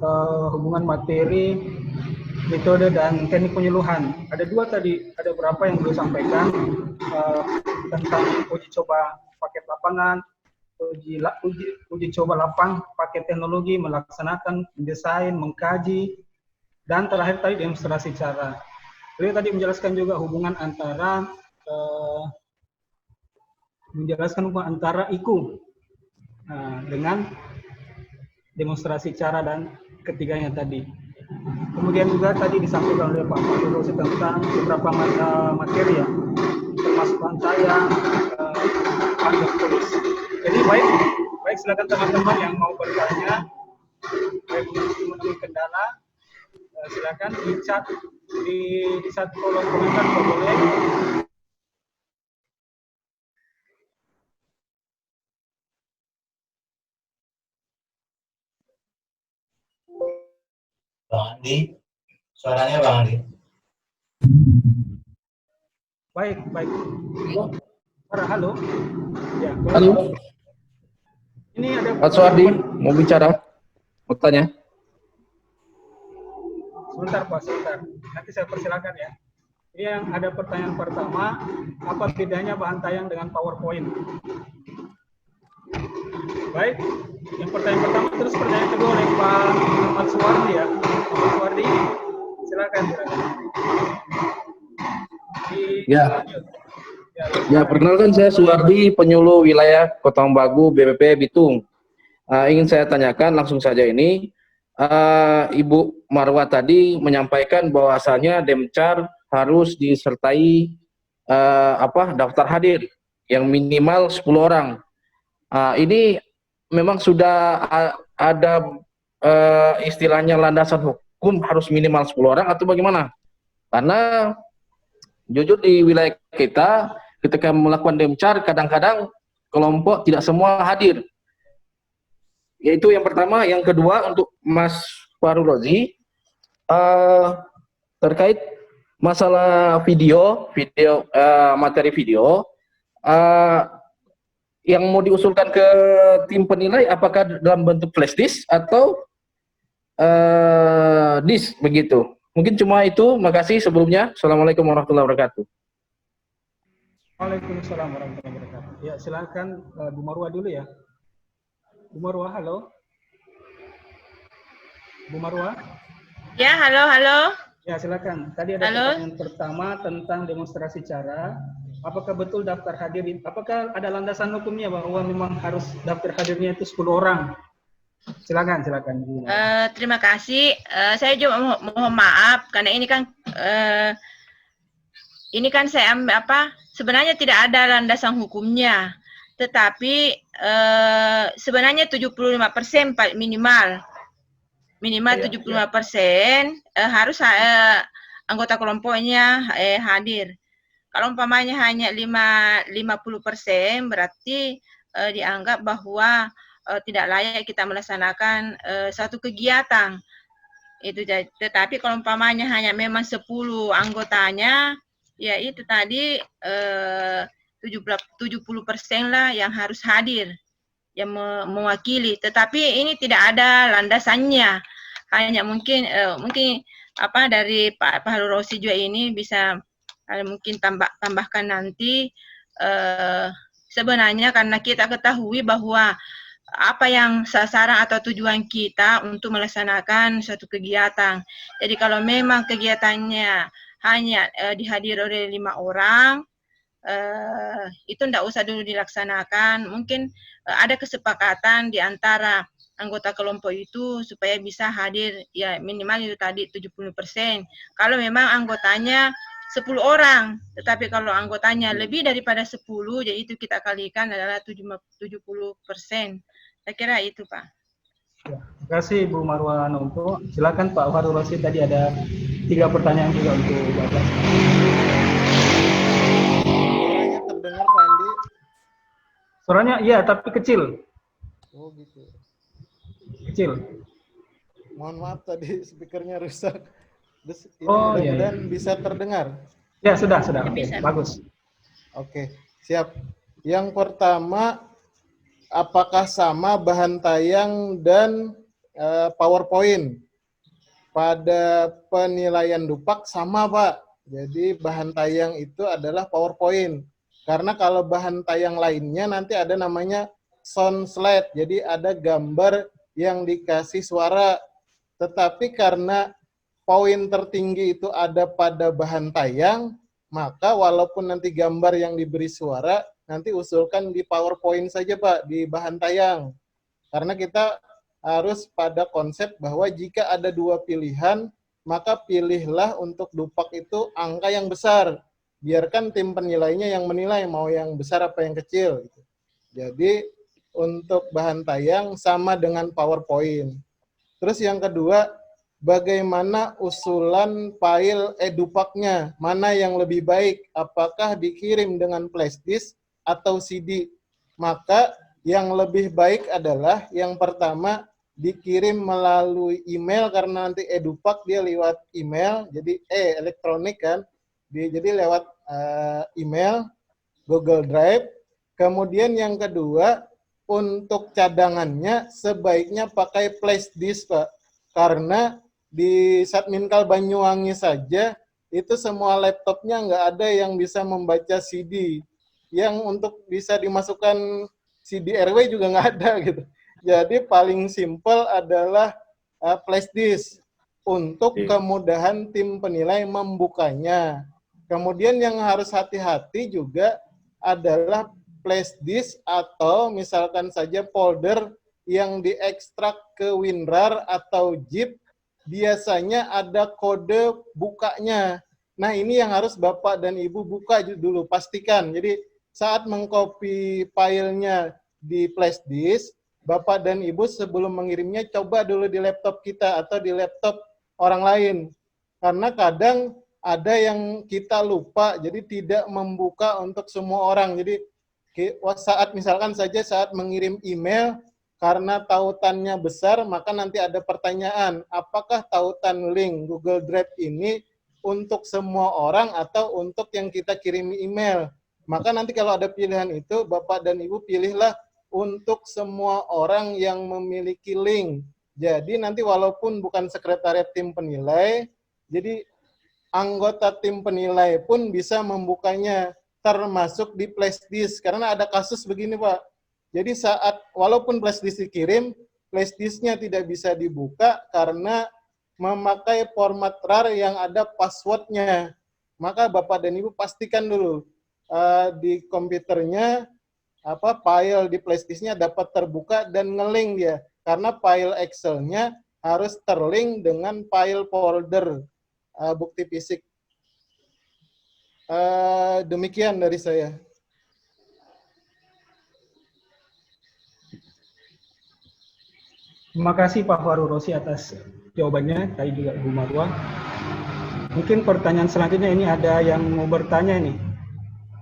hubungan materi, metode, dan teknik penyuluhan. Ada dua tadi, ada beberapa yang beliau sampaikan tentang uji coba paket lapangan, uji coba lapang paket teknologi, melaksanakan, mendesain, mengkaji, dan terakhir tadi demonstrasi cara. Beliau tadi menjelaskan juga hubungan antara IKU dengan demonstrasi cara dan ketiganya tadi. Kemudian juga tadi disampaikan oleh Pak Fahrul Rozi tentang beberapa materi ya, termasuk rangkaian panjang tulis. Jadi baik silakan teman-teman yang mau bertanya, baik menemui kendala, silakan di chat di chat kolom komentar kalau boleh. Bang Andi, suaranya Bang Andi. Baik. Halo. Ya, Halo. Ini ada Pak Suardi, mau bicara? Mau tanya? Sebentar Pak, sebentar. Nanti saya persilakan ya. Ini yang ada pertanyaan pertama, apa bedanya bahan tayang dengan PowerPoint? Baik, yang pertanyaan pertama, terus pertanyaan kedua oleh Pak Ahmad Suwardi ya. Pak Suwardi, silakan. Ya, perkenalkan saya Suwardi, penyuluh wilayah Kota Ambagu, BPP Bitung. Ingin saya tanyakan langsung saja ini, Ibu Marwah tadi menyampaikan bahwasanya Demcar harus disertai daftar hadir yang minimal 10 orang. Ini memang sudah ada istilahnya landasan hukum harus minimal 10 orang atau bagaimana? Karena jujur di wilayah kita ketika melakukan Demcar kadang-kadang kelompok tidak semua hadir. Yaitu yang pertama. Yang kedua untuk Mas Fahrul Rozi terkait masalah materi video yang mau diusulkan ke tim penilai apakah dalam bentuk flash disk atau disk begitu. Mungkin cuma itu. Makasih sebelumnya. Assalamualaikum warahmatullahi wabarakatuh. Waalaikumsalam warahmatullahi wabarakatuh. Ya, silakan Bu Marwah dulu ya. Bu Marwah, halo. Bu Marwah. Ya, halo. Ya, silakan. Tadi ada pertanyaan pertama tentang demonstrasi cara. Apakah betul daftar hadir? Apakah ada landasan hukumnya bahwa memang harus daftar hadirnya itu 10 orang? Silakan. Terima kasih. Saya juga mohon maaf karena ini kan saya sebenarnya tidak ada landasan hukumnya, tetapi sebenarnya 75% minimal 75% harus anggota kelompoknya hadir. Kalau umpamanya hanya 50% berarti dianggap bahwa tidak layak kita melaksanakan suatu kegiatan. Itu. Tetapi kalau umpamanya hanya memang 10 anggotanya, ya itu tadi 70% lah yang harus hadir. yang mewakili, tetapi ini tidak ada landasannya. Hanya mungkin dari Pak Harun Rosi juga ini bisa mungkin tambahkan nanti, sebenarnya karena kita ketahui bahwa apa yang sasaran atau tujuan kita untuk melaksanakan suatu kegiatan. Jadi kalau memang kegiatannya hanya dihadiri oleh 5 orang, itu tidak usah dulu dilaksanakan. Mungkin ada kesepakatan di antara anggota kelompok itu supaya bisa hadir ya minimal itu tadi 70%. Kalau memang anggotanya 10 orang, tetapi kalau anggotanya lebih daripada 10, jadi itu kita kalikan adalah 70%. Saya kira itu, Pak. Ya, terima kasih Bu Marwa Nompo. Silakan Pak Harun Rosi, tadi ada 3 pertanyaan juga untuk Bapak. Suaranya terdengar Pak Andi? Suaranya iya, tapi kecil. Oh gitu. Kecil. Mohon maaf tadi speakernya rusak. Terus ini Oh, mudah-mudahan bisa terdengar. Ya, sudah. Bisa. Bagus. Oke, siap. Yang pertama, apakah sama bahan tayang dan PowerPoint? Pada penilaian Dupak sama, Pak. Jadi bahan tayang itu adalah PowerPoint. Karena kalau bahan tayang lainnya nanti ada namanya sound slide. Jadi ada gambar yang dikasih suara. Tetapi karena poin tertinggi itu ada pada bahan tayang, maka walaupun nanti gambar yang diberi suara, nanti usulkan di PowerPoint saja, Pak, di bahan tayang. Karena kita harus pada konsep bahwa jika ada 2 pilihan, maka pilihlah untuk Dupak itu angka yang besar. Biarkan tim penilainya yang menilai mau yang besar apa yang kecil. Jadi untuk bahan tayang sama dengan PowerPoint. Terus yang kedua, bagaimana usulan file edupaknya? Mana yang lebih baik? Apakah dikirim dengan flash disk atau CD? Maka yang lebih baik adalah yang pertama dikirim melalui email, karena nanti edupak dia lewat email, jadi elektronik kan, jadi lewat email, Google Drive. Kemudian yang kedua, untuk cadangannya sebaiknya pakai flash disk, Pak, karena di Satminkal Banyuwangi saja itu semua laptopnya nggak ada yang bisa membaca CD. Yang untuk bisa dimasukkan CD RW juga nggak ada gitu. Jadi paling simpel adalah flash disk untuk kemudahan tim penilai membukanya. Kemudian yang harus hati-hati juga adalah flash disk atau misalkan saja folder yang diekstrak ke WinRAR atau zip, biasanya ada kode bukanya. Nah, ini yang harus Bapak dan Ibu buka dulu, pastikan. Jadi saat mengcopy filenya di flash disk, Bapak dan Ibu sebelum mengirimnya coba dulu di laptop kita atau di laptop orang lain. Karena kadang ada yang kita lupa, jadi tidak membuka untuk semua orang. Jadi saat misalkan saja saat mengirim email, karena tautannya besar, maka nanti ada pertanyaan, apakah tautan link Google Drive ini untuk semua orang atau untuk yang kita kirimi email? Maka nanti kalau ada pilihan itu, Bapak dan Ibu pilihlah untuk semua orang yang memiliki link. Jadi nanti walaupun bukan sekretariat tim penilai, jadi anggota tim penilai pun bisa membukanya, termasuk di flash disk. Karena ada kasus begini, Pak. Jadi saat walaupun flash disk dikirim, flash disknya tidak bisa dibuka karena memakai format RAR yang ada passwordnya. Maka Bapak dan Ibu pastikan dulu di komputernya file di flash disknya dapat terbuka dan ngelink dia. Karena file Excel-nya harus terlink dengan file folder bukti fisik. Demikian dari saya. Terima kasih Pak Harun Rosi atas jawabannya, tadi juga Bu Marwa. Mungkin pertanyaan selanjutnya ini ada yang mau bertanya ini.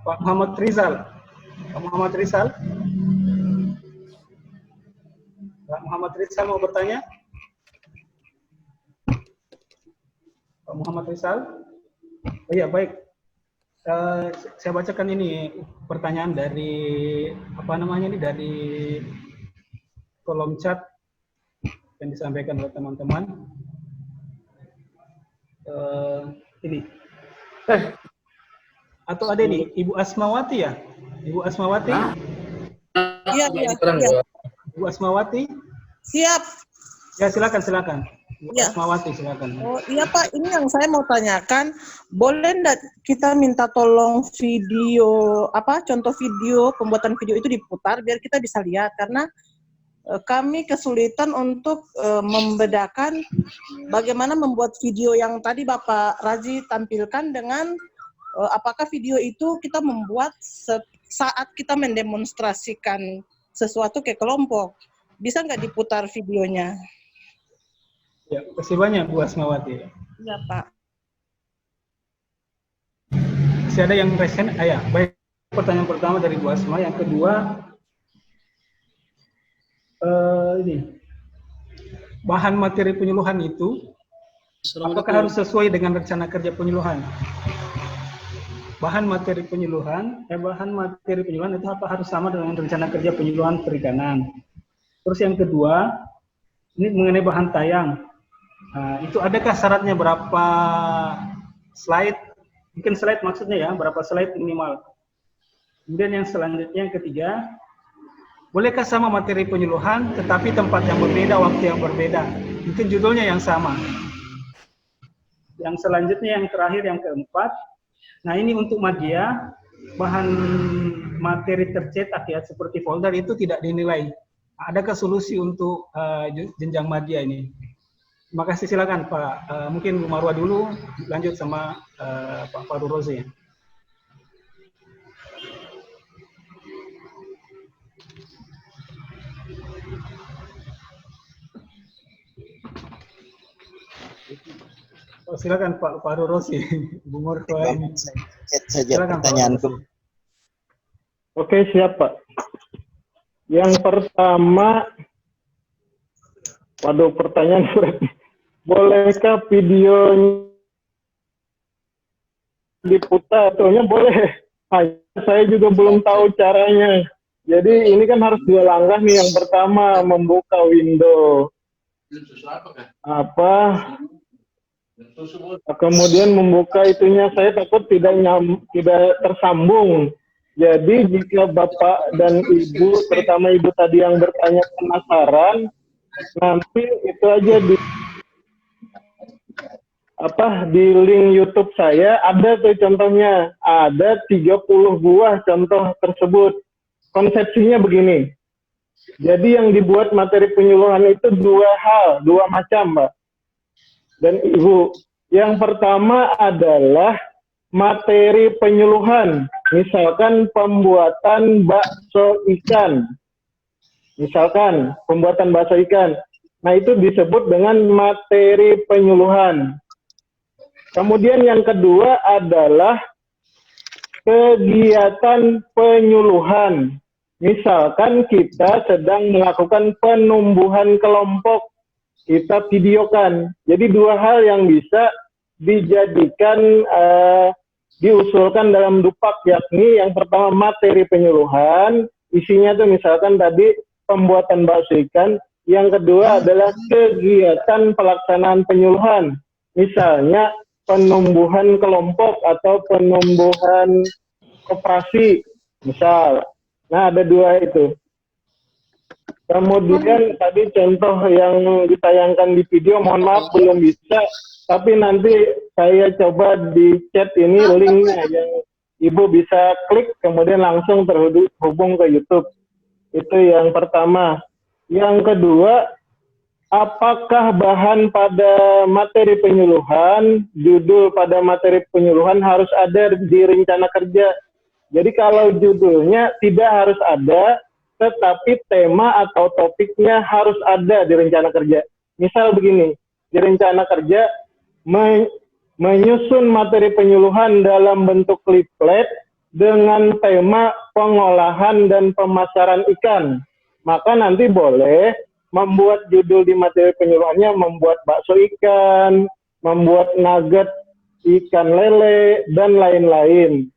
Pak Muhammad Rizal. Pak Muhammad Rizal? Pak Muhammad Rizal mau bertanya? Pak Muhammad Rizal? Oh iya, baik. Saya bacakan ini pertanyaan dari dari kolom chat yang disampaikan oleh teman-teman. Ini. Atau ada nih, Ibu Asmawati ya? Ibu Asmawati? Iya. Ibu Asmawati? Siap. Ya, silakan. Ibu Ya. Asmawati, silakan. Oh iya Pak, ini yang saya mau tanyakan, boleh enggak kita minta tolong video, contoh video, pembuatan video itu diputar biar kita bisa lihat, karena kami kesulitan untuk membedakan bagaimana membuat video yang tadi Bapak Razi tampilkan dengan apakah video itu kita membuat saat kita mendemonstrasikan sesuatu ke kelompok. Bisa nggak diputar videonya? Ya, kasih banyak Bu Asmawati. Iya Pak. Masih ada yang resen? Ya, baik. Pertanyaan pertama dari Bu Asma, yang kedua ini bahan materi penyuluhan itu apakah harus sesuai dengan rencana kerja penyuluhan? Bahan materi penyuluhan itu apa harus sama dengan rencana kerja penyuluhan perikanan. Terus yang kedua, ini mengenai bahan tayang. Itu adakah syaratnya berapa slide? Mungkin slide maksudnya ya, berapa slide minimal. Kemudian yang selanjutnya, yang ketiga, bolehkah sama materi penyuluhan tetapi tempat yang berbeda, waktu yang berbeda? Mungkin judulnya yang sama. Yang selanjutnya, yang terakhir, yang keempat, nah ini untuk media, bahan materi tercetak ya, seperti folder itu tidak dinilai. Adakah solusi untuk jenjang media ini? Terima kasih, silakan Pak. Mungkin Bu Marwa dulu, lanjut sama Pak Faru Rozi. Silakan Pak Faru Rozi, Bu Marwa ini. Saja pertanyaanku. Oke, siap Pak. Yang pertama, pertanyaan surat. Bolehkah video diputar? Ataunya boleh. Saya juga belum tahu caranya. Jadi ini kan harus dua langkah nih. Yang pertama membuka window. Kemudian membuka itunya, saya takut tidak tersambung. Jadi jika Bapak dan Ibu, terutama Ibu tadi yang bertanya penasaran, nanti itu aja di link YouTube saya ada tuh contohnya, ada 30 buah contoh tersebut. Konsepsinya begini. Jadi yang dibuat materi penyuluhan itu dua macam, Mbak dan Ibu. Yang pertama adalah materi penyuluhan, misalkan pembuatan bakso ikan. Nah, itu disebut dengan materi penyuluhan. Kemudian yang kedua adalah kegiatan penyuluhan. Misalkan kita sedang melakukan penumbuhan kelompok, kita videokan. Jadi dua hal yang bisa dijadikan, diusulkan dalam dupak, yakni yang pertama materi penyuluhan, isinya tuh misalkan tadi pembuatan bakso ikan. Yang kedua adalah kegiatan pelaksanaan penyuluhan, misalnya penumbuhan kelompok atau penumbuhan koperasi, misal. Nah, ada dua itu. Kemudian tadi contoh yang ditayangkan di video, mohon maaf belum bisa, tapi nanti saya coba di chat ini linknya yang Ibu bisa klik, kemudian langsung terhubung ke YouTube. Itu yang pertama. Yang kedua, apakah bahan pada materi penyuluhan, judul pada materi penyuluhan harus ada di rencana kerja? Jadi kalau judulnya tidak harus ada, tetapi tema atau topiknya harus ada di rencana kerja. Misal begini, di rencana kerja menyusun materi penyuluhan dalam bentuk leaflet dengan tema pengolahan dan pemasaran ikan. Maka nanti boleh membuat judul di materi penyuluhannya membuat bakso ikan, membuat nugget ikan lele, dan lain-lain.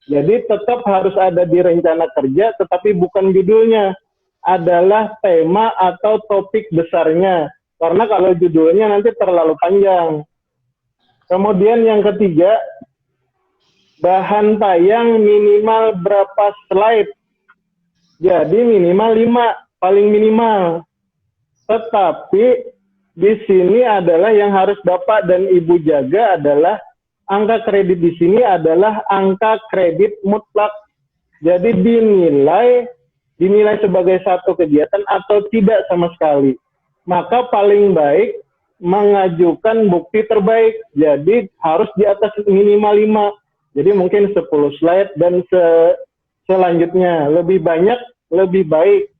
Jadi tetap harus ada di rencana kerja, tetapi bukan judulnya. adalah tema atau topik besarnya. Karena kalau judulnya nanti terlalu panjang. Kemudian yang ketiga, bahan tayang minimal berapa slide? Jadi minimal 5, paling minimal. Tetapi di sini adalah yang harus Bapak dan Ibu jaga adalah angka kredit di sini adalah angka kredit mutlak. Jadi dinilai sebagai satu kegiatan atau tidak sama sekali. Maka paling baik mengajukan bukti terbaik. Jadi harus di atas minimal 5. Jadi mungkin 10 slide dan selanjutnya. Lebih banyak, lebih baik.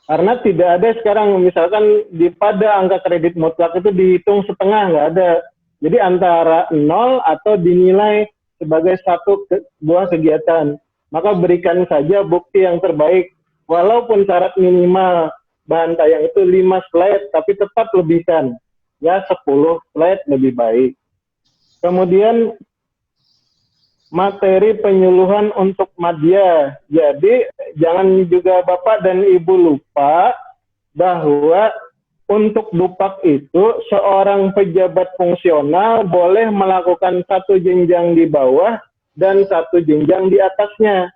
Karena tidak ada sekarang misalkan pada angka kredit mutlak itu dihitung setengah, nggak ada. Jadi antara 0 atau dinilai sebagai satu buah kegiatan. Maka berikan saja bukti yang terbaik. Walaupun syarat minimal bahan tayang itu 5 slide, tapi tetap lebihkan. Ya 10 slide lebih baik. Kemudian materi penyuluhan untuk madya. Jadi jangan juga Bapak dan Ibu lupa bahwa untuk dupak itu seorang pejabat fungsional boleh melakukan satu jenjang di bawah dan satu jenjang di atasnya.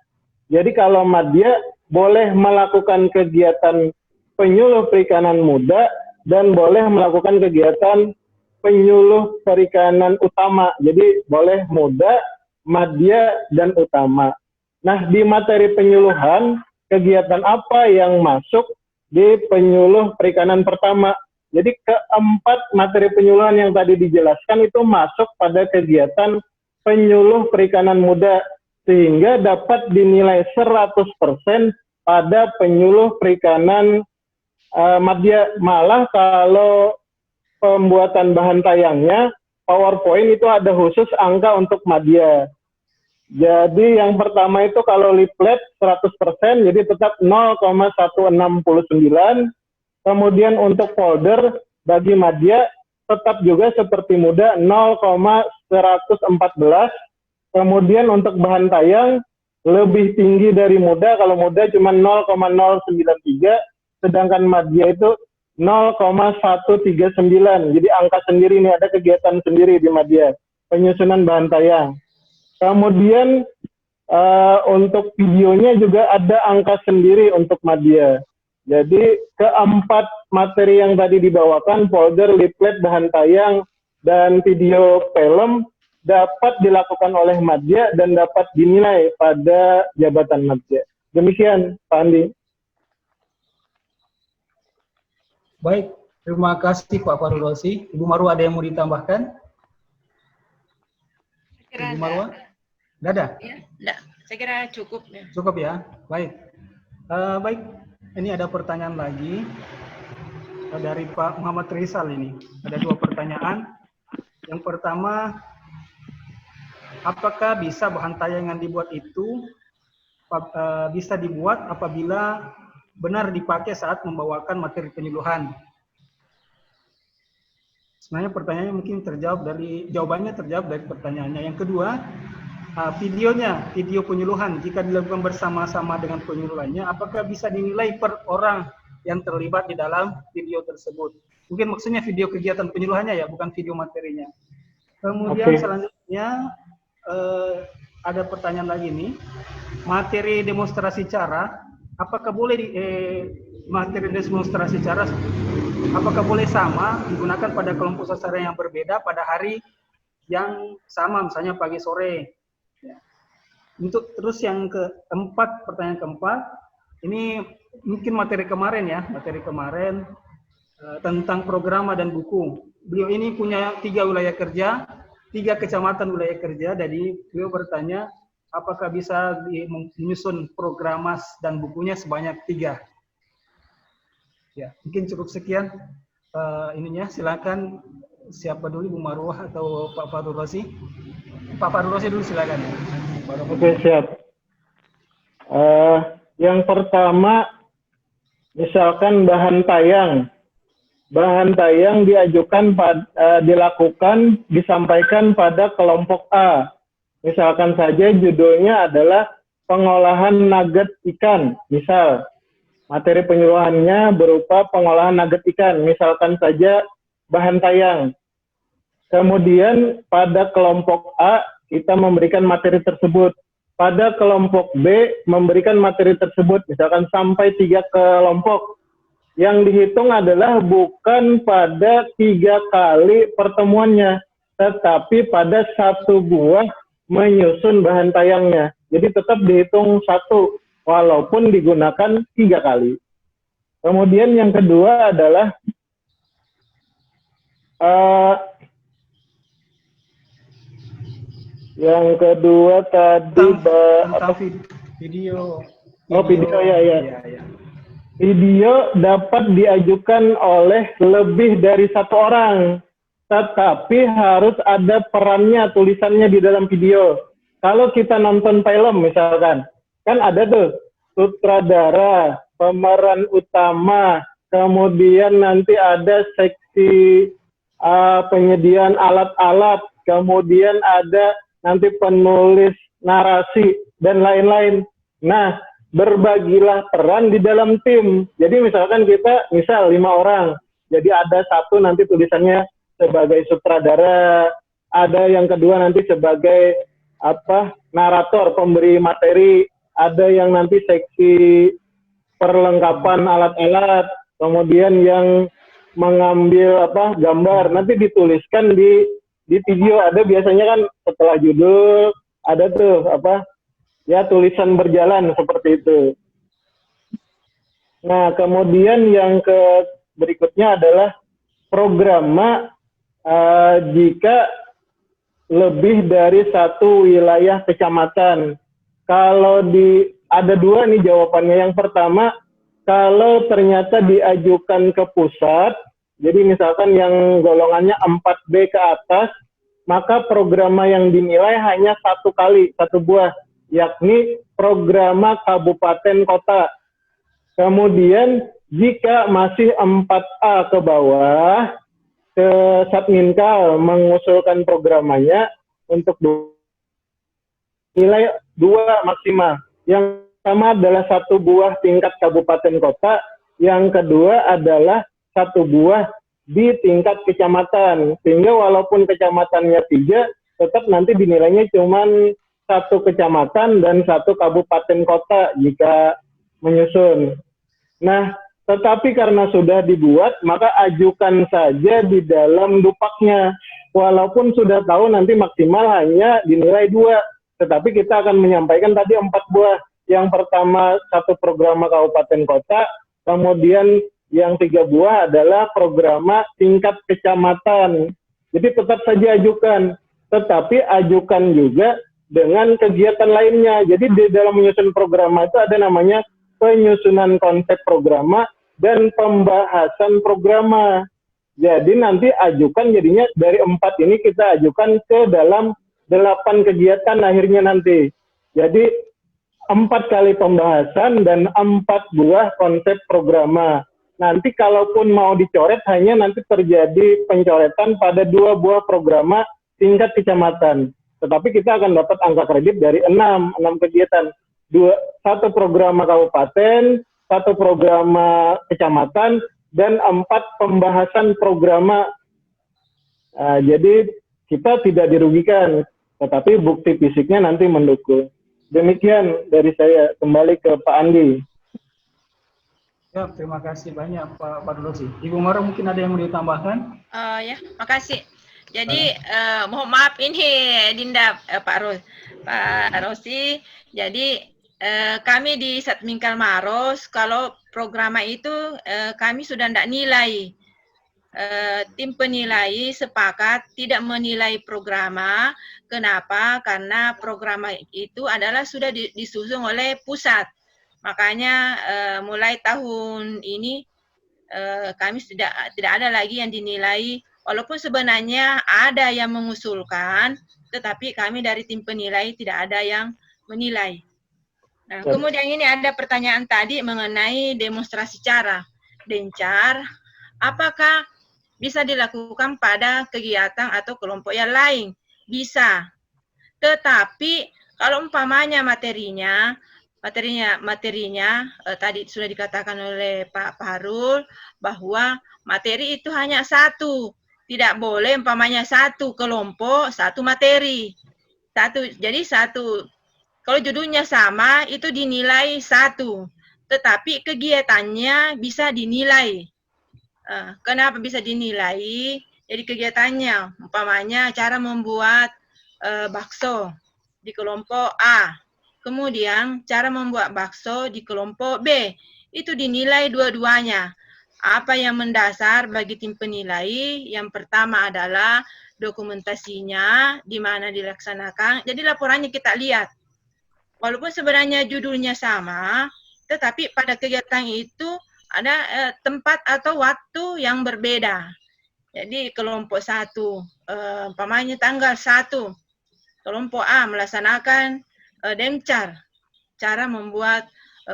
Jadi kalau madya boleh melakukan kegiatan penyuluh perikanan muda dan boleh melakukan kegiatan penyuluh perikanan utama. Jadi boleh muda, madya, dan utama. Nah, di materi penyuluhan, kegiatan apa yang masuk di penyuluh perikanan pertama? Jadi keempat materi penyuluhan yang tadi dijelaskan itu masuk pada kegiatan penyuluh perikanan muda, sehingga dapat dinilai 100% pada penyuluh perikanan madya. Malah kalau pembuatan bahan tayangnya, PowerPoint itu ada khusus angka untuk madya. Jadi yang pertama itu kalau leaflet 100%, jadi tetap 0,169. Kemudian untuk folder bagi madya tetap juga seperti muda 0,114. Kemudian untuk bahan tayang lebih tinggi dari muda, kalau muda cuma 0,093, sedangkan madya itu 0,139. Jadi angka sendiri ini, ada kegiatan sendiri di madya, penyusunan bahan tayang. Kemudian untuk videonya juga ada angka sendiri untuk madya. Jadi keempat materi yang tadi dibawakan, folder, leaflet, bahan tayang, dan video film dapat dilakukan oleh madya dan dapat dinilai pada jabatan madya. Demikian, Pak Andi. Baik, terima kasih Pak Farurosi. Ibu Marwa ada yang mau ditambahkan? Ibu Marwa? Nggak ada? Ya, enggak. Saya kira cukup. Ya. Cukup ya? Baik. Baik, ini ada pertanyaan lagi dari Pak Muhammad Rizal ini. Ada 2 pertanyaan. Yang pertama, apakah bisa bahan tayang yang dibuat itu bisa dibuat apabila benar dipakai saat membawakan materi penyuluhan? Sebenarnya pertanyaannya mungkin jawabannya terjawab dari pertanyaannya. Yang kedua, video penyuluhan jika dilakukan bersama-sama dengan penyuluhannya, apakah bisa dinilai per orang yang terlibat di dalam video tersebut? Mungkin maksudnya video kegiatan penyuluhannya ya, bukan video materinya. Kemudian selanjutnya ada pertanyaan lagi nih, materi demonstrasi cara, apakah boleh materi demonstrasi cara apakah boleh sama digunakan pada kelompok sasaran yang berbeda pada hari yang sama, misalnya pagi sore? Ya. Untuk terus yang keempat, pertanyaan keempat, ini mungkin materi kemarin ya, tentang programa dan buku. Beliau ini punya 3 wilayah kerja, 3 kecamatan wilayah kerja, jadi beliau bertanya apakah bisa menyusun programa dan bukunya sebanyak 3. Ya, mungkin cukup sekian ininya. Silakan siapa dulu, Ibu Marwah atau Pak Farurosi? Pak Farurosi dulu silakan. Oke, siap. Yang pertama, misalkan bahan tayang diajukan disampaikan pada kelompok A. Misalkan saja judulnya adalah pengolahan nugget ikan, misal. Materi penyuluhannya berupa pengolahan nugget ikan, misalkan saja bahan tayang. Kemudian pada kelompok A kita memberikan materi tersebut. Pada kelompok B memberikan materi tersebut, misalkan sampai 3 kelompok. Yang dihitung adalah bukan pada 3 kali pertemuannya, tetapi pada 1 buah menyusun bahan tayangnya. Jadi tetap dihitung 1, walaupun digunakan 3 kali. Kemudian yang kedua adalah yang kedua tadi tentang video. Oh, video ya. Ya. Video dapat diajukan oleh lebih dari 1 orang, tetapi harus ada perannya, tulisannya di dalam video. Kalau kita nonton film misalkan, kan ada tuh sutradara, pemeran utama, kemudian nanti ada seksi penyediaan alat-alat, kemudian ada nanti penulis narasi, dan lain-lain. Nah, berbagilah peran di dalam tim. Jadi misalkan kita, 5 orang, jadi ada 1 nanti tulisannya sebagai sutradara, ada yang kedua nanti sebagai narator, pemberi materi, ada yang nanti seksi perlengkapan alat-alat, kemudian yang mengambil gambar, nanti dituliskan di video. Ada biasanya kan setelah judul ada tuh tulisan berjalan seperti itu. Nah, kemudian yang berikutnya adalah programa jika lebih dari 1 wilayah kecamatan. Kalau ada 2 nih jawabannya. Yang pertama, kalau ternyata diajukan ke pusat, jadi misalkan yang golongannya 4B ke atas, maka programa yang dinilai hanya 1 kali, 1 buah, yakni programa kabupaten kota. Kemudian jika masih 4A ke bawah, ke Satminkal mengusulkan programanya untuk nilai 2 maksimal. Yang pertama adalah 1 buah tingkat kabupaten kota, yang kedua adalah 1 buah di tingkat kecamatan. Sehingga walaupun kecamatannya 3, tetap nanti dinilainya cuma 1 kecamatan dan 1 kabupaten kota jika menyusun. Nah, tetapi karena sudah dibuat, maka ajukan saja di dalam dupaknya. Walaupun sudah tahu nanti maksimal hanya dinilai 2, tetapi kita akan menyampaikan tadi 4 buah. Yang pertama 1 programa kabupaten kota, kemudian yang 3 buah adalah programa tingkat kecamatan. Jadi tetap saja ajukan, tetapi ajukan juga dengan kegiatan lainnya. Jadi di dalam menyusun programa itu ada namanya penyusunan konsep programa dan pembahasan programa. Jadi nanti ajukan jadinya dari 4 ini kita ajukan ke dalam 8 kegiatan akhirnya nanti. Jadi 4 kali pembahasan dan 4 buah konsep programa. Nanti kalaupun mau dicoret hanya nanti terjadi pencoretan pada 2 buah programa tingkat kecamatan. Tetapi kita akan dapat angka kredit dari 6 kegiatan. 1 programa kabupaten, 1 programa kecamatan, dan 4 pembahasan programa. Jadi kita tidak dirugikan, tetapi bukti fisiknya nanti mendukung. Demikian dari saya. Kembali ke Pak Andi. Ya, terima kasih banyak Pak Rurosi. Ibu Mara mungkin ada yang mau ditambahkan? Ya, makasih. Jadi mohon maaf ini Dinda Pak Rosi. Jadi kami di Satminkal Maros kalau programa itu kami sudah tidak nilai. Tim penilai sepakat tidak menilai programa. Kenapa? Karena programa itu adalah sudah disusun oleh pusat. Makanya mulai tahun ini kami tidak ada lagi yang dinilai. Walaupun sebenarnya ada yang mengusulkan, tetapi kami dari tim penilai tidak ada yang menilai. Nah, kemudian ini ada pertanyaan tadi mengenai demonstrasi cara. Dencar, apakah bisa dilakukan pada kegiatan atau kelompok yang lain? Bisa. Tetapi kalau umpamanya materinya materinya tadi sudah dikatakan oleh Pak Fahrul bahwa materi itu hanya satu, tidak boleh umpamanya satu kelompok satu materi, jadi satu. Kalau judulnya sama itu dinilai satu, tetapi kegiatannya bisa dinilai. Kenapa bisa dinilai? Jadi kegiatannya, umpamanya cara membuat bakso di kelompok A, kemudian cara membuat bakso di kelompok B, itu dinilai dua-duanya. Apa yang mendasar bagi tim penilai? Yang pertama adalah dokumentasinya, di mana dilaksanakan. Jadi laporannya kita lihat. Walaupun sebenarnya judulnya sama, tetapi pada kegiatan itu ada tempat atau waktu yang berbeda. Jadi kelompok 1, umpamanya tanggal 1, kelompok A melaksanakan demcar, cara membuat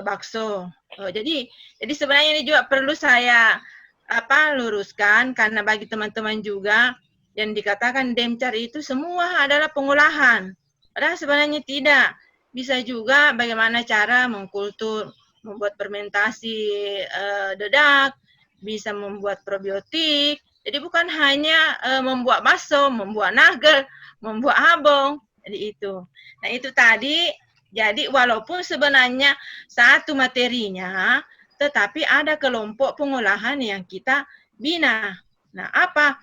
bakso. Jadi sebenarnya ini juga perlu saya luruskan, karena bagi teman-teman juga yang dikatakan demcar itu semua adalah pengolahan. Padahal sebenarnya tidak. Bisa juga bagaimana cara mengkultur, membuat fermentasi dedak, bisa membuat probiotik. Jadi bukan hanya membuat bakso, membuat nugget, membuat abong. Jadi itu. Nah itu tadi, jadi walaupun sebenarnya satu materinya, tetapi ada kelompok pengolahan yang kita bina. Nah apa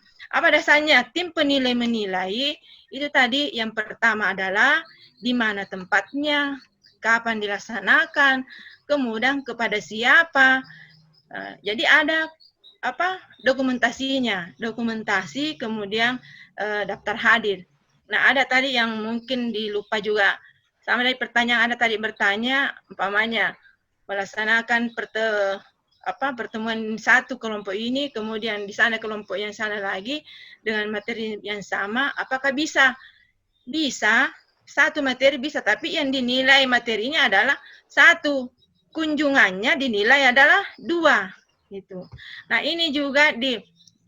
dasarnya tim penilai menilai? Itu tadi yang pertama adalah di mana tempatnya, kapan dilaksanakan, kemudian kepada siapa. Jadi ada dokumentasinya, dokumentasi, kemudian daftar hadir. Nah ada tadi yang mungkin dilupa juga, sama dari pertanyaan ada tadi bertanya, umpamanya melaksanakan pertemuan satu kelompok ini, kemudian di sana kelompok yang sana lagi dengan materi yang sama, apakah bisa? Bisa, satu materi bisa, tapi yang dinilai materinya adalah satu, kunjungannya dinilai adalah 2. Gitu. Nah ini juga di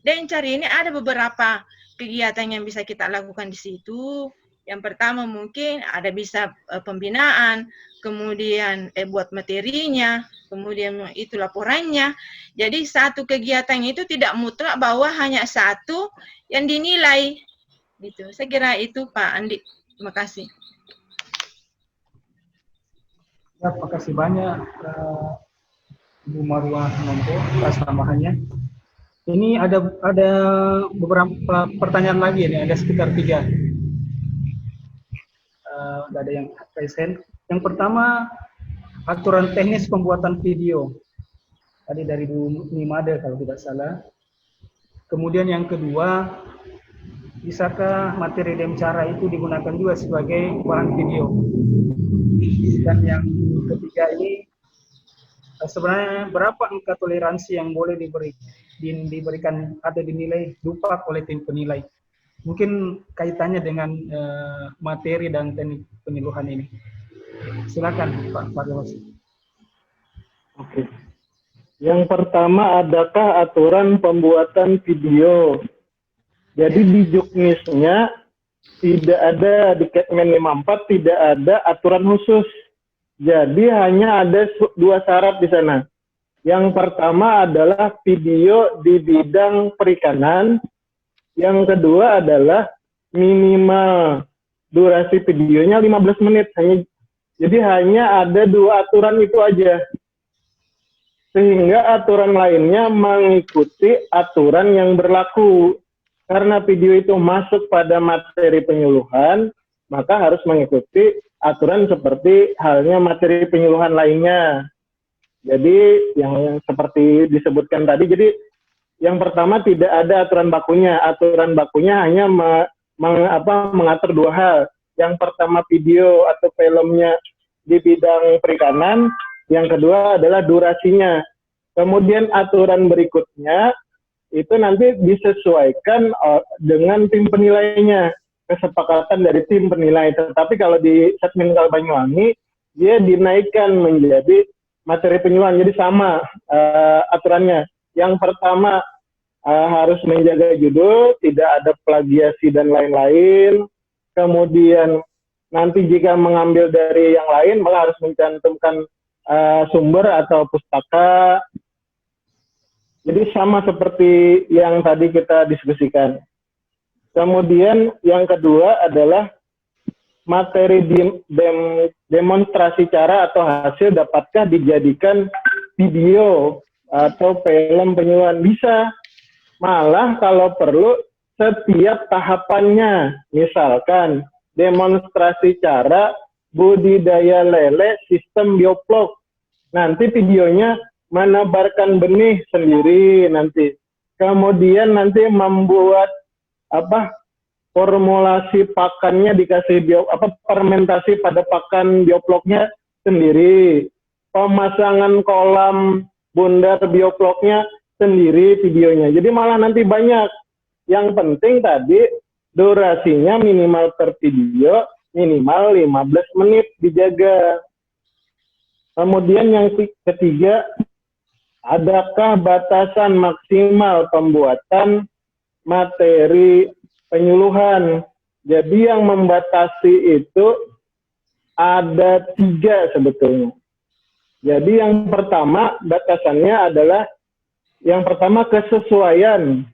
Dencar ini ada beberapa kegiatan yang bisa kita lakukan di situ. Yang pertama mungkin ada bisa pembinaan, kemudian buat materinya, kemudian itu laporannya. Jadi satu kegiatan itu tidak mutlak bahwa hanya satu yang dinilai. Gitu. Saya kira itu Pak Andi. Terima kasih. Ya, terima kasih banyak Bu Marwah Nompo atas tambahannya. Ini ada beberapa pertanyaan lagi nih, ada sekitar 3. Nggak ada yang present. Yang pertama, aturan teknis pembuatan video. Tadi dari Bu Nimade kalau tidak salah. Kemudian yang kedua, bisakah materi Demcara itu digunakan juga sebagai bahan video? Dan yang ketiga ini, sebenarnya berapa angka toleransi yang boleh diberikan atau dinilai dupak oleh tim penilai? Mungkin kaitannya dengan materi dan teknik peniluhan ini. Silakan Pak Fahrul. Oke. Yang pertama, adakah aturan pembuatan video? Jadi di Juknisnya tidak ada, di Ketmen 54 tidak ada aturan khusus. Jadi hanya ada 2 syarat di sana. Yang pertama adalah video di bidang perikanan. Yang kedua adalah minimal durasi videonya 15 menit. Jadi hanya ada 2 aturan itu aja. Sehingga aturan lainnya mengikuti aturan yang berlaku. Karena video itu masuk pada materi penyuluhan, maka harus mengikuti aturan seperti halnya materi penyuluhan lainnya. Jadi yang seperti disebutkan tadi, jadi yang pertama tidak ada aturan bakunya. Aturan bakunya hanya mengatur 2 hal. Yang pertama video atau filmnya di bidang perikanan, yang kedua adalah durasinya. Kemudian aturan berikutnya itu nanti disesuaikan dengan tim penilainya, kesepakatan dari tim penilai. Tetapi kalau di Setminkal Banyuwangi, dia dinaikkan menjadi materi penyuluhan, jadi sama aturannya. Yang pertama harus menjaga judul, tidak ada plagiasi dan lain-lain. Kemudian nanti jika mengambil dari yang lain maka harus mencantumkan sumber atau pustaka. Jadi sama seperti yang tadi kita diskusikan. Kemudian yang kedua adalah materi demonstrasi cara atau hasil dapatkah dijadikan video atau film penyuluhan? Bisa. Malah kalau perlu setiap tahapannya. Misalkan demonstrasi cara budidaya lele sistem bioplog. Nanti videonya menebarkan benih sendiri nanti. Kemudian nanti membuat formulasi pakannya dikasih fermentasi pada pakan bioplognya sendiri. Pemasangan kolam bundar bioplognya sendiri videonya. Jadi malah nanti banyak. Yang penting tadi durasinya minimal per video minimal 15 menit dijaga. Kemudian yang ketiga, adakah batasan maksimal pembuatan materi penyuluhan? Jadi yang membatasi itu ada 3 sebetulnya. Jadi yang pertama batasannya adalah yang pertama kesesuaian.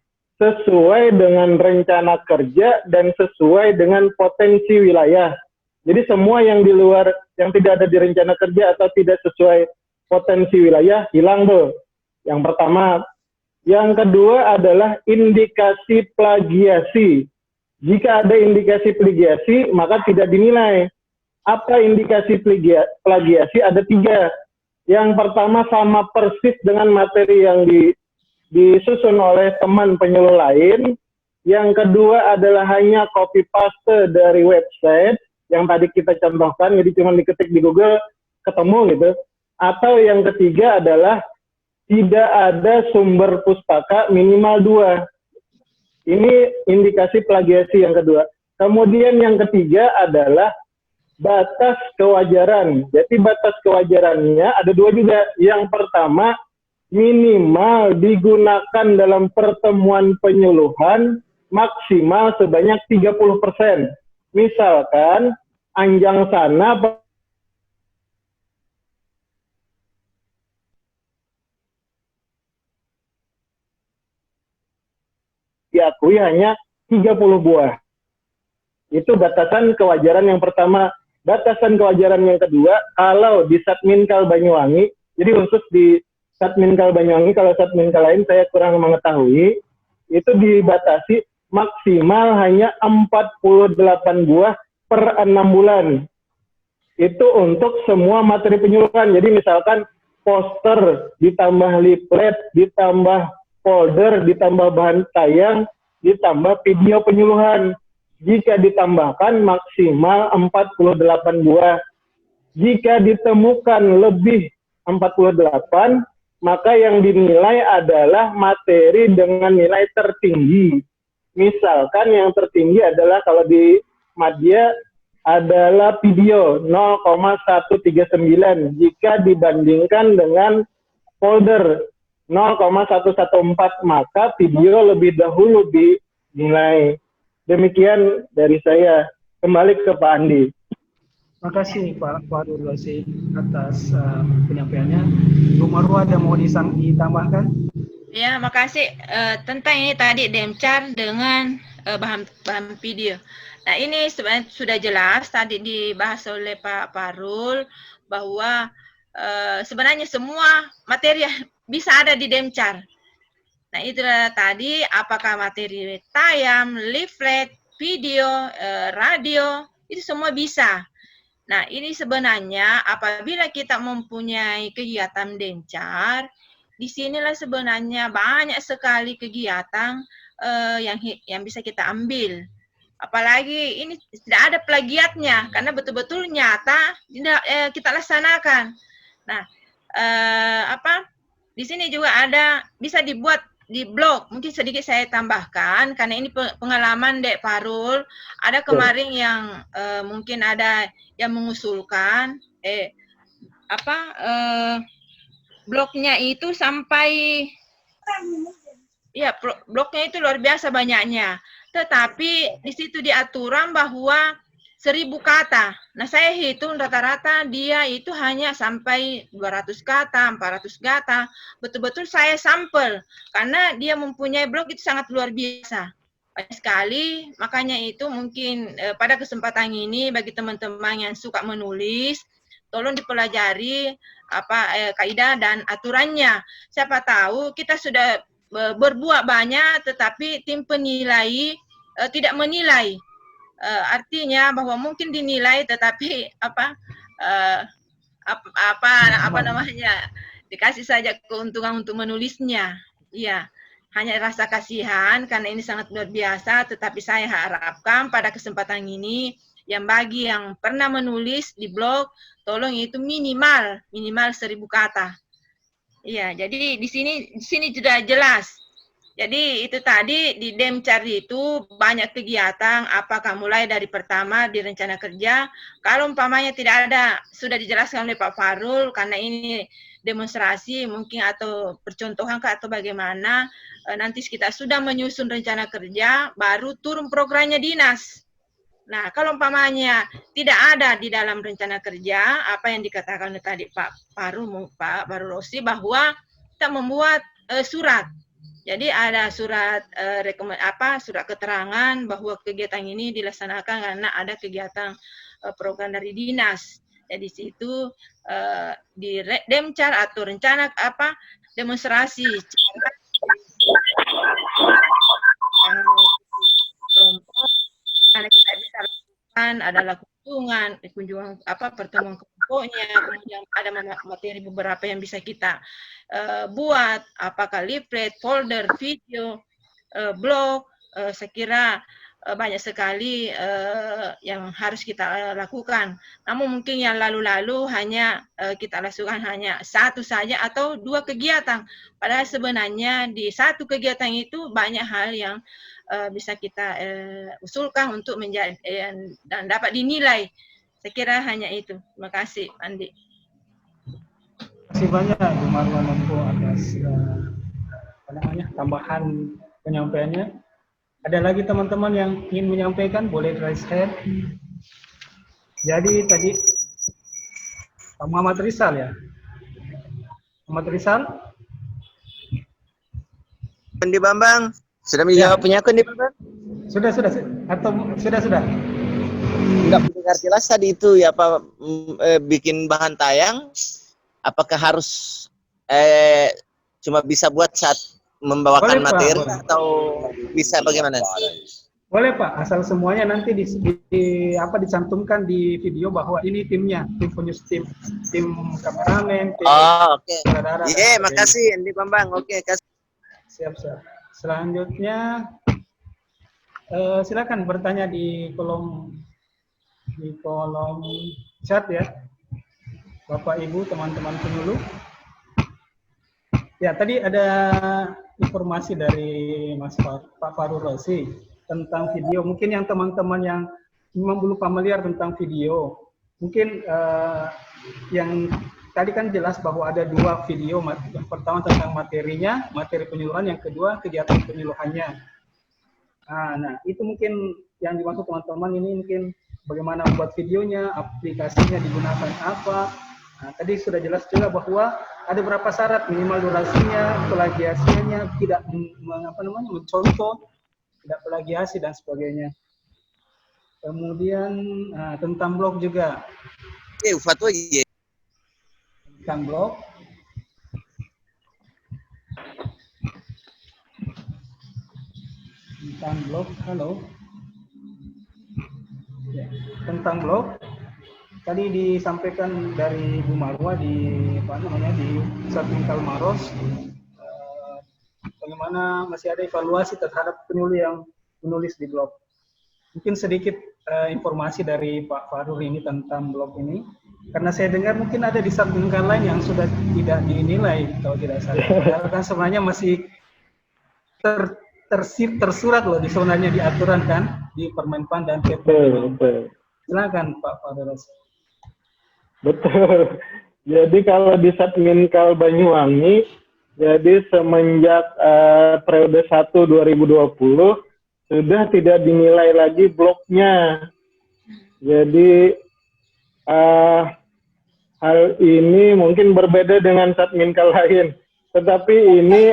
Sesuai dengan rencana kerja dan sesuai dengan potensi wilayah. Jadi semua yang di luar, yang tidak ada di rencana kerja atau tidak sesuai potensi wilayah, hilang tuh. Yang pertama. Yang kedua adalah indikasi plagiasi. Jika ada indikasi plagiasi, maka tidak dinilai. Apa indikasi plagiasi? Ada 3. Yang pertama sama persis dengan materi yang disusun oleh teman penyuluh lain. Yang kedua adalah hanya copy paste dari website yang tadi kita contohkan, jadi cuma diketik di Google, ketemu gitu. Atau yang ketiga adalah tidak ada sumber pustaka minimal 2. Ini indikasi plagiasi yang kedua. Kemudian yang ketiga adalah batas kewajaran. Jadi batas kewajarannya ada 2 juga. Yang pertama, minimal digunakan dalam pertemuan penyuluhan maksimal sebanyak 30%. Misalkan Anjang sana diakui hanya 30 buah. Itu batasan kewajaran yang pertama. Batasan kewajaran yang kedua, kalau di Satminkal Banyuwangi, jadi khusus di Satminkal Banyuwangi, kalau Satminkal lain saya kurang mengetahui, itu dibatasi maksimal hanya 48 buah per 6 bulan. Itu untuk semua materi penyuluhan. Jadi misalkan poster, ditambah leaflet, ditambah folder, ditambah bahan tayang, ditambah video penyuluhan. Jika ditambahkan maksimal 48 buah. Jika ditemukan lebih 48, maka yang dinilai adalah materi dengan nilai tertinggi. Misalkan yang tertinggi adalah kalau di Madya adalah video 0,139 jika dibandingkan dengan folder 0,114, maka video lebih dahulu dinilai. Demikian dari saya. Kembali ke Pak Andi. Terima kasih Pak Fahrul Rozi atas penyampaiannya. Bu Marwa ada mau ditambahkan? Ya, makasih. Tentang ini tadi Demcar dengan bahan video. Nah, ini sebenarnya sudah jelas tadi dibahas oleh Pak Fahrul bahwa sebenarnya semua materi bisa ada di Demcar. Nah, itulah tadi apakah materi tayang, leaflet, video, radio, itu semua bisa. Nah, ini sebenarnya apabila kita mempunyai kegiatan Demcar, disinilah sebenarnya banyak sekali kegiatan yang bisa kita ambil. Apalagi ini tidak ada plagiatnya, karena betul-betul nyata kita laksanakan. Nah, di sini juga ada bisa dibuat di blog. Mungkin sedikit saya tambahkan karena ini pengalaman Dek Fahrul. Ada kemarin yang mungkin ada yang mengusulkan blognya itu sampai blognya itu luar biasa banyaknya. Tetapi di situ diaturan bahwa 1000 kata. Nah, saya hitung rata-rata dia itu hanya sampai 200 kata, 400 kata. Betul-betul saya sampel, karena dia mempunyai blog itu sangat luar biasa. Banyak sekali, makanya itu mungkin pada kesempatan ini bagi teman-teman yang suka menulis, tolong dipelajari kaidah dan aturannya. Siapa tahu kita sudah berbuat banyak, tetapi tim penilai tidak menilai. Artinya bahwa mungkin dinilai, tetapi dikasih saja keuntungan untuk menulisnya. Iya, hanya rasa kasihan karena ini sangat luar biasa. Tetapi saya harapkan pada kesempatan ini, yang bagi yang pernah menulis di blog, tolong itu minimal 1000 kata. Iya, jadi di sini sudah jelas. Jadi itu tadi di Demcar itu banyak kegiatan, apakah mulai dari pertama di rencana kerja. Kalau umpamanya tidak ada, sudah dijelaskan oleh Pak Farul, karena ini demonstrasi mungkin atau percontohan atau bagaimana, nanti kita sudah menyusun rencana kerja, baru turun programnya dinas. Nah, kalau umpamanya tidak ada di dalam rencana kerja, apa yang dikatakan tadi Pak Farul Rosi, bahwa kita membuat surat. Jadi ada surat surat keterangan bahwa kegiatan ini dilaksanakan karena ada kegiatan program dari dinas. Jadi situ di Demcar atau rencana demonstrasi karena kita bisa lakukan adalah kunjungan pertemuan kelompoknya, kemudian ada materi beberapa yang bisa kita buat, apakah leaflet, folder, video, blog. Saya kira banyak sekali yang harus kita lakukan. Namun mungkin yang lalu-lalu hanya kita lakukan hanya satu saja atau 2 kegiatan. Padahal sebenarnya di satu kegiatan itu banyak hal yang bisa kita usulkan untuk menjadi dan dapat dinilai. Saya kira hanya itu. Terima kasih, Andi. Terima kasih banyak Bu Marwan Nompo atas tambahan penyampaiannya. Ada lagi teman-teman yang ingin menyampaikan, boleh raise hand. Jadi tadi Pak Muhammad Rizal ya. Muhammad Rizal. Di Bambang, sudah menjawab penyakuan di Bambang? Sudah. Atau sudah. Enggak mendengar jelas tadi itu ya Pak, bikin bahan tayang, apakah harus cuma bisa buat saat membawakan boleh, materi Pak, atau bisa bagaimana? Boleh Pak, asal semuanya nanti dicantumkan di video bahwa ini timnya, tim penyusun, tim kameramen, tim oke. Iya, makasih Andi Bambang. Oke, kasih. Siap. Selanjutnya silakan bertanya di kolom chat ya, Bapak Ibu teman-teman penyuluh. Ya, tadi ada informasi dari Pak Farul Rosi tentang video. Mungkin yang teman-teman yang memang belum familiar tentang video, mungkin yang tadi kan jelas bahwa ada 2 video. Yang pertama tentang materinya, materi penyuluhan, yang kedua kegiatan penyuluhannya. Nah, itu mungkin yang dimaksud teman-teman ini, mungkin bagaimana membuat videonya, aplikasinya digunakan apa. Nah, tadi sudah jelas juga bahwa ada beberapa syarat, minimal durasinya, plagiasinya, tidak mencontoh, tidak plagiasi dan sebagainya. Kemudian tentang blog juga. Tentang blog. Halo. Ya, tentang blog. Tadi disampaikan dari Bu Marwa di Pusat Mingkal Maros, bagaimana masih ada evaluasi terhadap penulis yang menulis di blog. Mungkin sedikit informasi dari Pak Farul ini tentang blog ini, karena saya dengar mungkin ada di Pusat Mingkal lain yang sudah tidak dinilai atau tidak salah. Padahal kan sebenarnya masih tersurat loh, sebenarnya di aturan kan, di Permenpan dan PP. Silakan Pak Farul. Betul. Jadi kalau di Satminkal Banyuwangi, jadi semenjak periode 1 2020 sudah tidak dinilai lagi blognya. Jadi hal ini mungkin berbeda dengan Satminkal lain, tetapi ini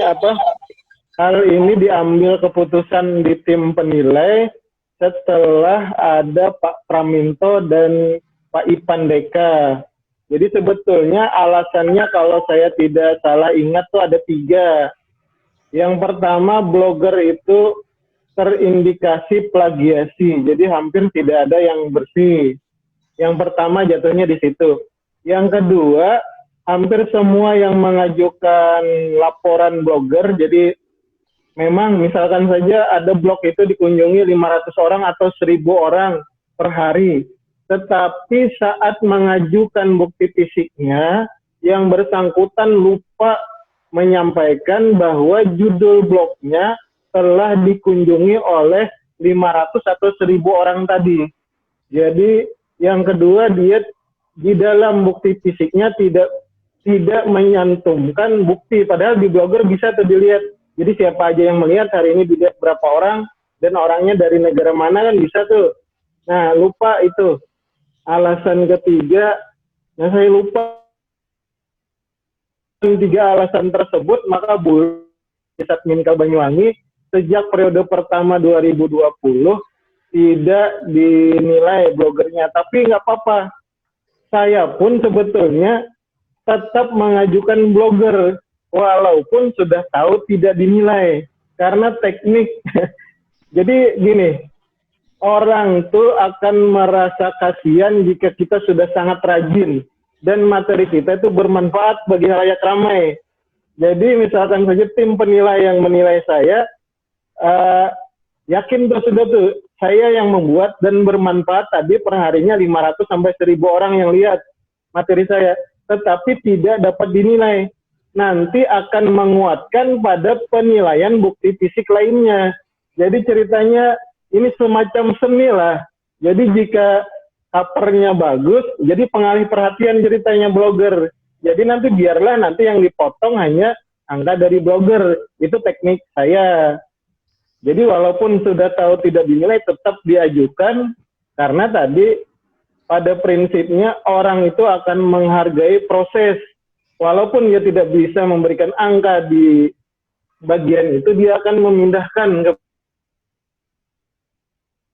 hal ini diambil keputusan di tim penilai setelah ada Pak Praminto dan Pak Ipandeka. Jadi sebetulnya alasannya kalau saya tidak salah ingat tuh ada 3. Yang pertama, blogger itu terindikasi plagiasi, jadi hampir tidak ada yang bersih. Yang pertama jatuhnya di situ. Yang kedua, hampir semua yang mengajukan laporan blogger, jadi memang misalkan saja ada blog itu dikunjungi 500 orang atau 1000 orang per hari. Tetapi saat mengajukan bukti fisiknya, yang bersangkutan lupa menyampaikan bahwa judul blognya telah dikunjungi oleh 500 atau 1000 orang tadi. Jadi yang kedua, dia di dalam bukti fisiknya tidak menyantumkan bukti, padahal di blogger bisa tuh dilihat. Jadi siapa aja yang melihat hari ini dilihat berapa orang dan orangnya dari negara mana kan bisa tuh. Nah, lupa itu. Alasan ketiga, nah saya lupa 3 alasan tersebut, maka Satminkal Banyuwangi sejak periode pertama 2020 tidak dinilai blogernya. Tapi nggak apa-apa, saya pun sebetulnya tetap mengajukan blogger walaupun sudah tahu tidak dinilai karena teknik. Jadi gini, orang tuh akan merasa kasihan jika kita sudah sangat rajin dan materi kita itu bermanfaat bagi halayak ramai. Jadi misalkan saja tim penilai yang menilai saya, yakin sudah tuh saya yang membuat dan bermanfaat tadi perharinya 500 sampai 1000 orang yang lihat materi saya, tetapi tidak dapat dinilai. Nanti akan menguatkan pada penilaian bukti fisik lainnya. Jadi ceritanya ini semacam seni lah. Jadi jika covernya bagus, jadi pengalih perhatian ceritanya blogger. Jadi nanti biarlah nanti yang dipotong hanya angka dari blogger. Itu teknik saya. Jadi walaupun sudah tahu tidak dinilai, tetap diajukan. Karena tadi pada prinsipnya orang itu akan menghargai proses. Walaupun dia tidak bisa memberikan angka di bagian itu, dia akan memindahkan ke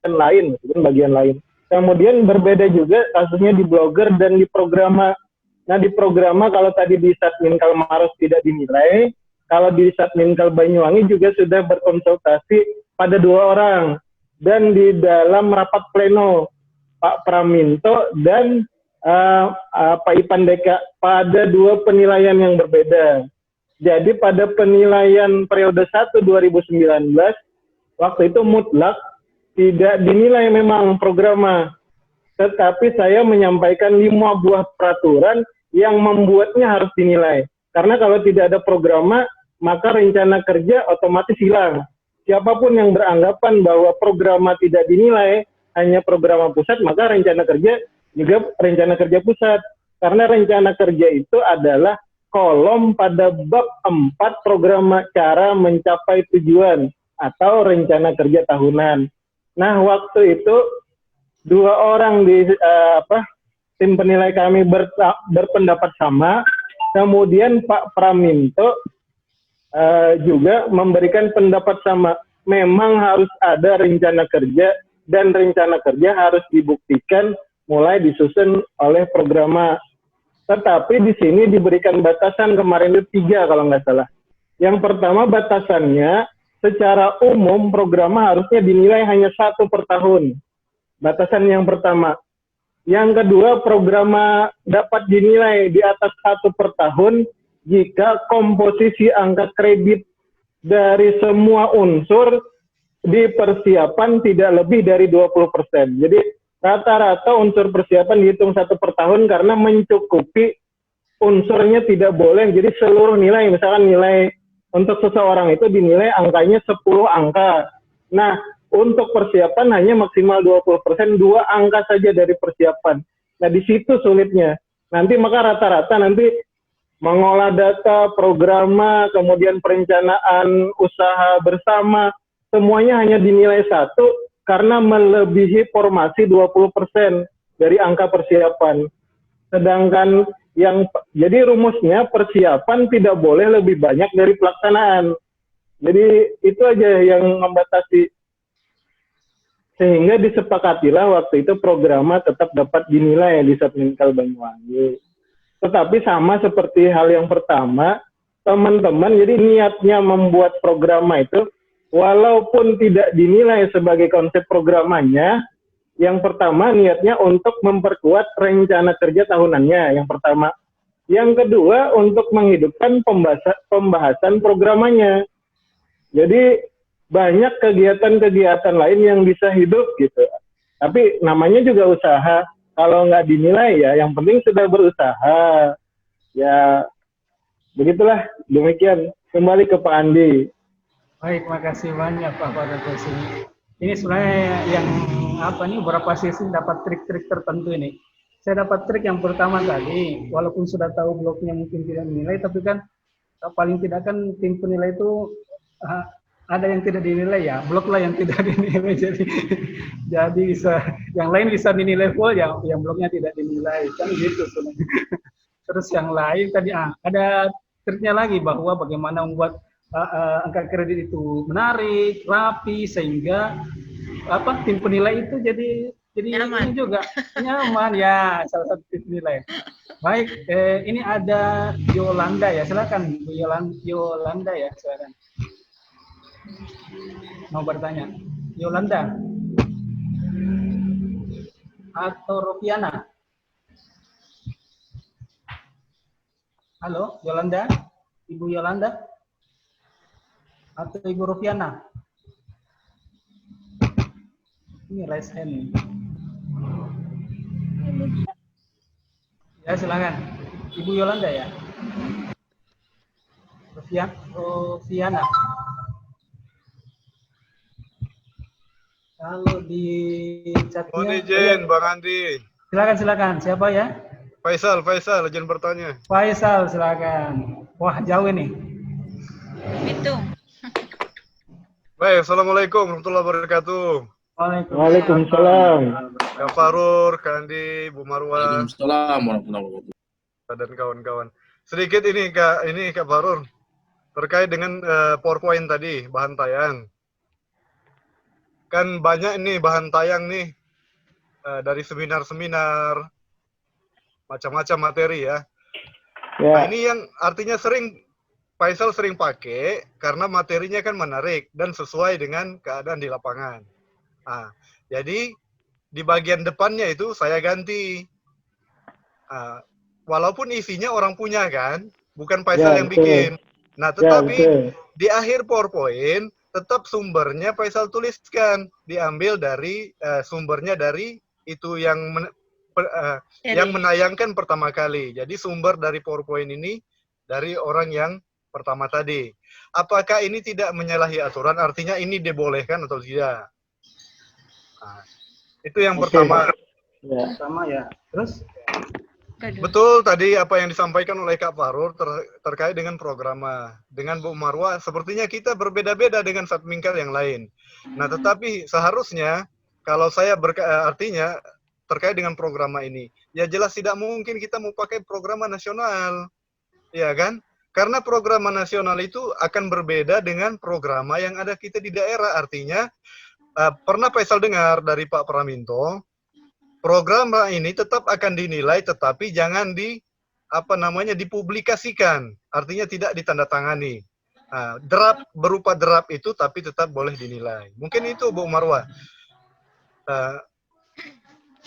lain, bagian lain. Kemudian berbeda juga kasusnya di blogger dan di programa. Nah di programa kalau tadi di Satminkal Maros tidak dinilai, kalau di Satminkal Banyuwangi juga sudah berkonsultasi pada 2 orang. Dan di dalam rapat pleno Pak Praminto dan Pak Ipandeka pada 2 penilaian yang berbeda. Jadi pada penilaian periode 1 2019, waktu itu mutlak tidak dinilai memang programa, tetapi saya menyampaikan 5 buah peraturan yang membuatnya harus dinilai. Karena kalau tidak ada programa, maka rencana kerja otomatis hilang. Siapapun yang beranggapan bahwa programa tidak dinilai, hanya programa pusat, maka rencana kerja juga rencana kerja pusat. Karena rencana kerja itu adalah kolom pada bab 4 programa cara mencapai tujuan atau rencana kerja tahunan. Nah, waktu itu 2 orang di tim penilai kami berpendapat sama. Kemudian Pak Praminto juga memberikan pendapat sama. Memang harus ada rencana kerja dan rencana kerja harus dibuktikan mulai disusun oleh programa. Tetapi di sini diberikan batasan kemarin itu 3 kalau nggak salah. Yang pertama batasannya, secara umum programa harusnya dinilai hanya 1 per tahun. Batasan yang pertama. Yang kedua, programa dapat dinilai di atas 1 per tahun jika komposisi angka kredit dari semua unsur di persiapan tidak lebih dari 20%. Jadi rata-rata unsur persiapan dihitung 1 per tahun karena mencukupi unsurnya tidak boleh. Jadi seluruh nilai, misalkan nilai untuk seseorang itu dinilai angkanya 10 angka. Nah, untuk persiapan hanya maksimal 20%, 2 angka saja dari persiapan. Nah, di situ sulitnya. Nanti maka rata-rata nanti mengolah data, programa, kemudian perencanaan usaha bersama, semuanya hanya dinilai 1, karena melebihi formasi 20% dari angka persiapan. Sedangkan jadi rumusnya persiapan tidak boleh lebih banyak dari pelaksanaan. Jadi itu aja yang membatasi. Sehingga disepakatilah waktu itu programa tetap dapat dinilai di Satminkal Banyuwangi. Tetapi sama seperti hal yang pertama, teman-teman jadi niatnya membuat programa itu walaupun tidak dinilai sebagai konsep programanya, yang pertama niatnya untuk memperkuat rencana kerja tahunannya, yang pertama. Yang kedua untuk menghidupkan pembahasan programanya. Jadi banyak kegiatan-kegiatan lain yang bisa hidup gitu. Tapi namanya juga usaha. Kalau nggak dinilai ya, yang penting sudah berusaha. Ya, begitulah. Demikian. Kembali ke Pak Andi. Baik, makasih banyak Pak Farurosi. Ini sebenarnya yang beberapa sesi dapat trik-trik tertentu ini. Saya dapat trik yang pertama tadi, walaupun sudah tahu bloknya mungkin tidak dinilai, tapi kan paling tidak kan tim penilai itu ada yang tidak dinilai ya, blok lah yang tidak dinilai, jadi bisa yang lain bisa dinilai full, yang bloknya tidak dinilai, kan gitu sebenarnya. Terus yang lain tadi ada triknya lagi bahwa bagaimana membuat angka kredit itu menarik, rapi, sehingga tim penilai itu jadi nyaman. Ini juga nyaman ya, salah satu tim penilai. Baik, ini ada Yolanda ya, silakan Bu Yolanda ya, silakan. Mau bertanya, Yolanda atau Rofiana? Halo, Yolanda, Ibu Yolanda atau Ibu Rofiana? Ini raise hand. Ya silakan, Ibu Yolanda ya. Rofiana. Kalau di chatnya, mohon izin Bang Andi. Silakan. Siapa ya? Faisal, izin bertanya. Faisal, silakan. Wah, jauh ini. Itu. Baik, assalamualaikum warahmatullahi wabarakatuh. Waalaikumsalam. Kak Farur, Kak Andi, Bu Marwa. Waalaikumsalam warahmatullahi wabarakatuh. Dan kawan-kawan. Sedikit ini Kak Farur terkait dengan PowerPoint tadi, bahan tayang. Kan banyak nih bahan tayang nih dari seminar-seminar, macam-macam materi ya. Nah, ini yang artinya Faisal sering pakai karena materinya kan menarik dan sesuai dengan keadaan di lapangan. Nah, jadi di bagian depannya itu saya ganti. Walaupun isinya orang punya kan, bukan Faisal yang bikin. Nah, tetapi di akhir PowerPoint tetap sumbernya Faisal tuliskan, diambil dari sumbernya dari itu yang menayangkan pertama kali. Jadi sumber dari PowerPoint ini dari orang yang pertama tadi. Apakah ini tidak menyalahi aturan? Artinya ini dibolehkan atau tidak? Nah, itu yang pertama. Pertama ya. Terus? Betul tadi apa yang disampaikan oleh Kak Farur terkait dengan programa. Dengan Bu Marwa, sepertinya kita berbeda-beda dengan Satminkal yang lain. Nah, tetapi seharusnya kalau saya artinya terkait dengan programa ini, ya jelas tidak mungkin kita mau pakai programa nasional. Ya kan? Karena programa nasional itu akan berbeda dengan programa yang ada kita di daerah. Artinya, pernah Faisal dengar dari Pak Praminto, program ini tetap akan dinilai, tetapi jangan dipublikasikan. Artinya tidak ditandatangani. Berupa draft itu, tapi tetap boleh dinilai. Mungkin itu Bu Marwa.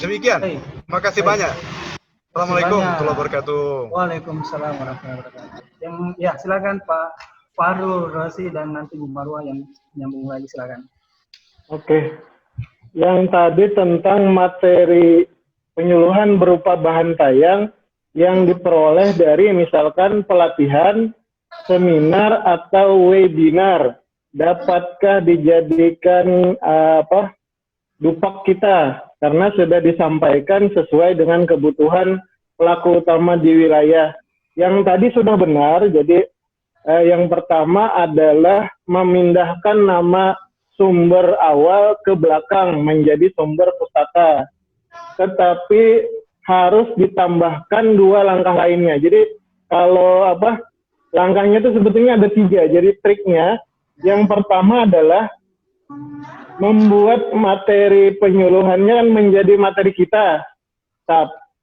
Demikian. Terima kasih banyak. Assalamualaikum warahmatullahi wabarakatuh. Waalaikumsalam warahmatullahi wabarakatuh. Ya, silakan Pak Farurosi dan nanti Bu Marwa yang nyambung lagi, silakan. Oke. Yang tadi tentang materi penyuluhan berupa bahan tayang yang diperoleh dari misalkan pelatihan, seminar atau webinar, dapatkah dijadikan dupak kita karena sudah disampaikan sesuai dengan kebutuhan pelaku utama di wilayah. Yang tadi sudah benar, jadi yang pertama adalah memindahkan nama sumber awal ke belakang menjadi sumber pustaka. Tetapi harus ditambahkan 2 langkah lainnya. Jadi kalau langkahnya itu sebetulnya ada 3. Jadi triknya yang pertama adalah membuat materi penyuluhannya menjadi materi kita.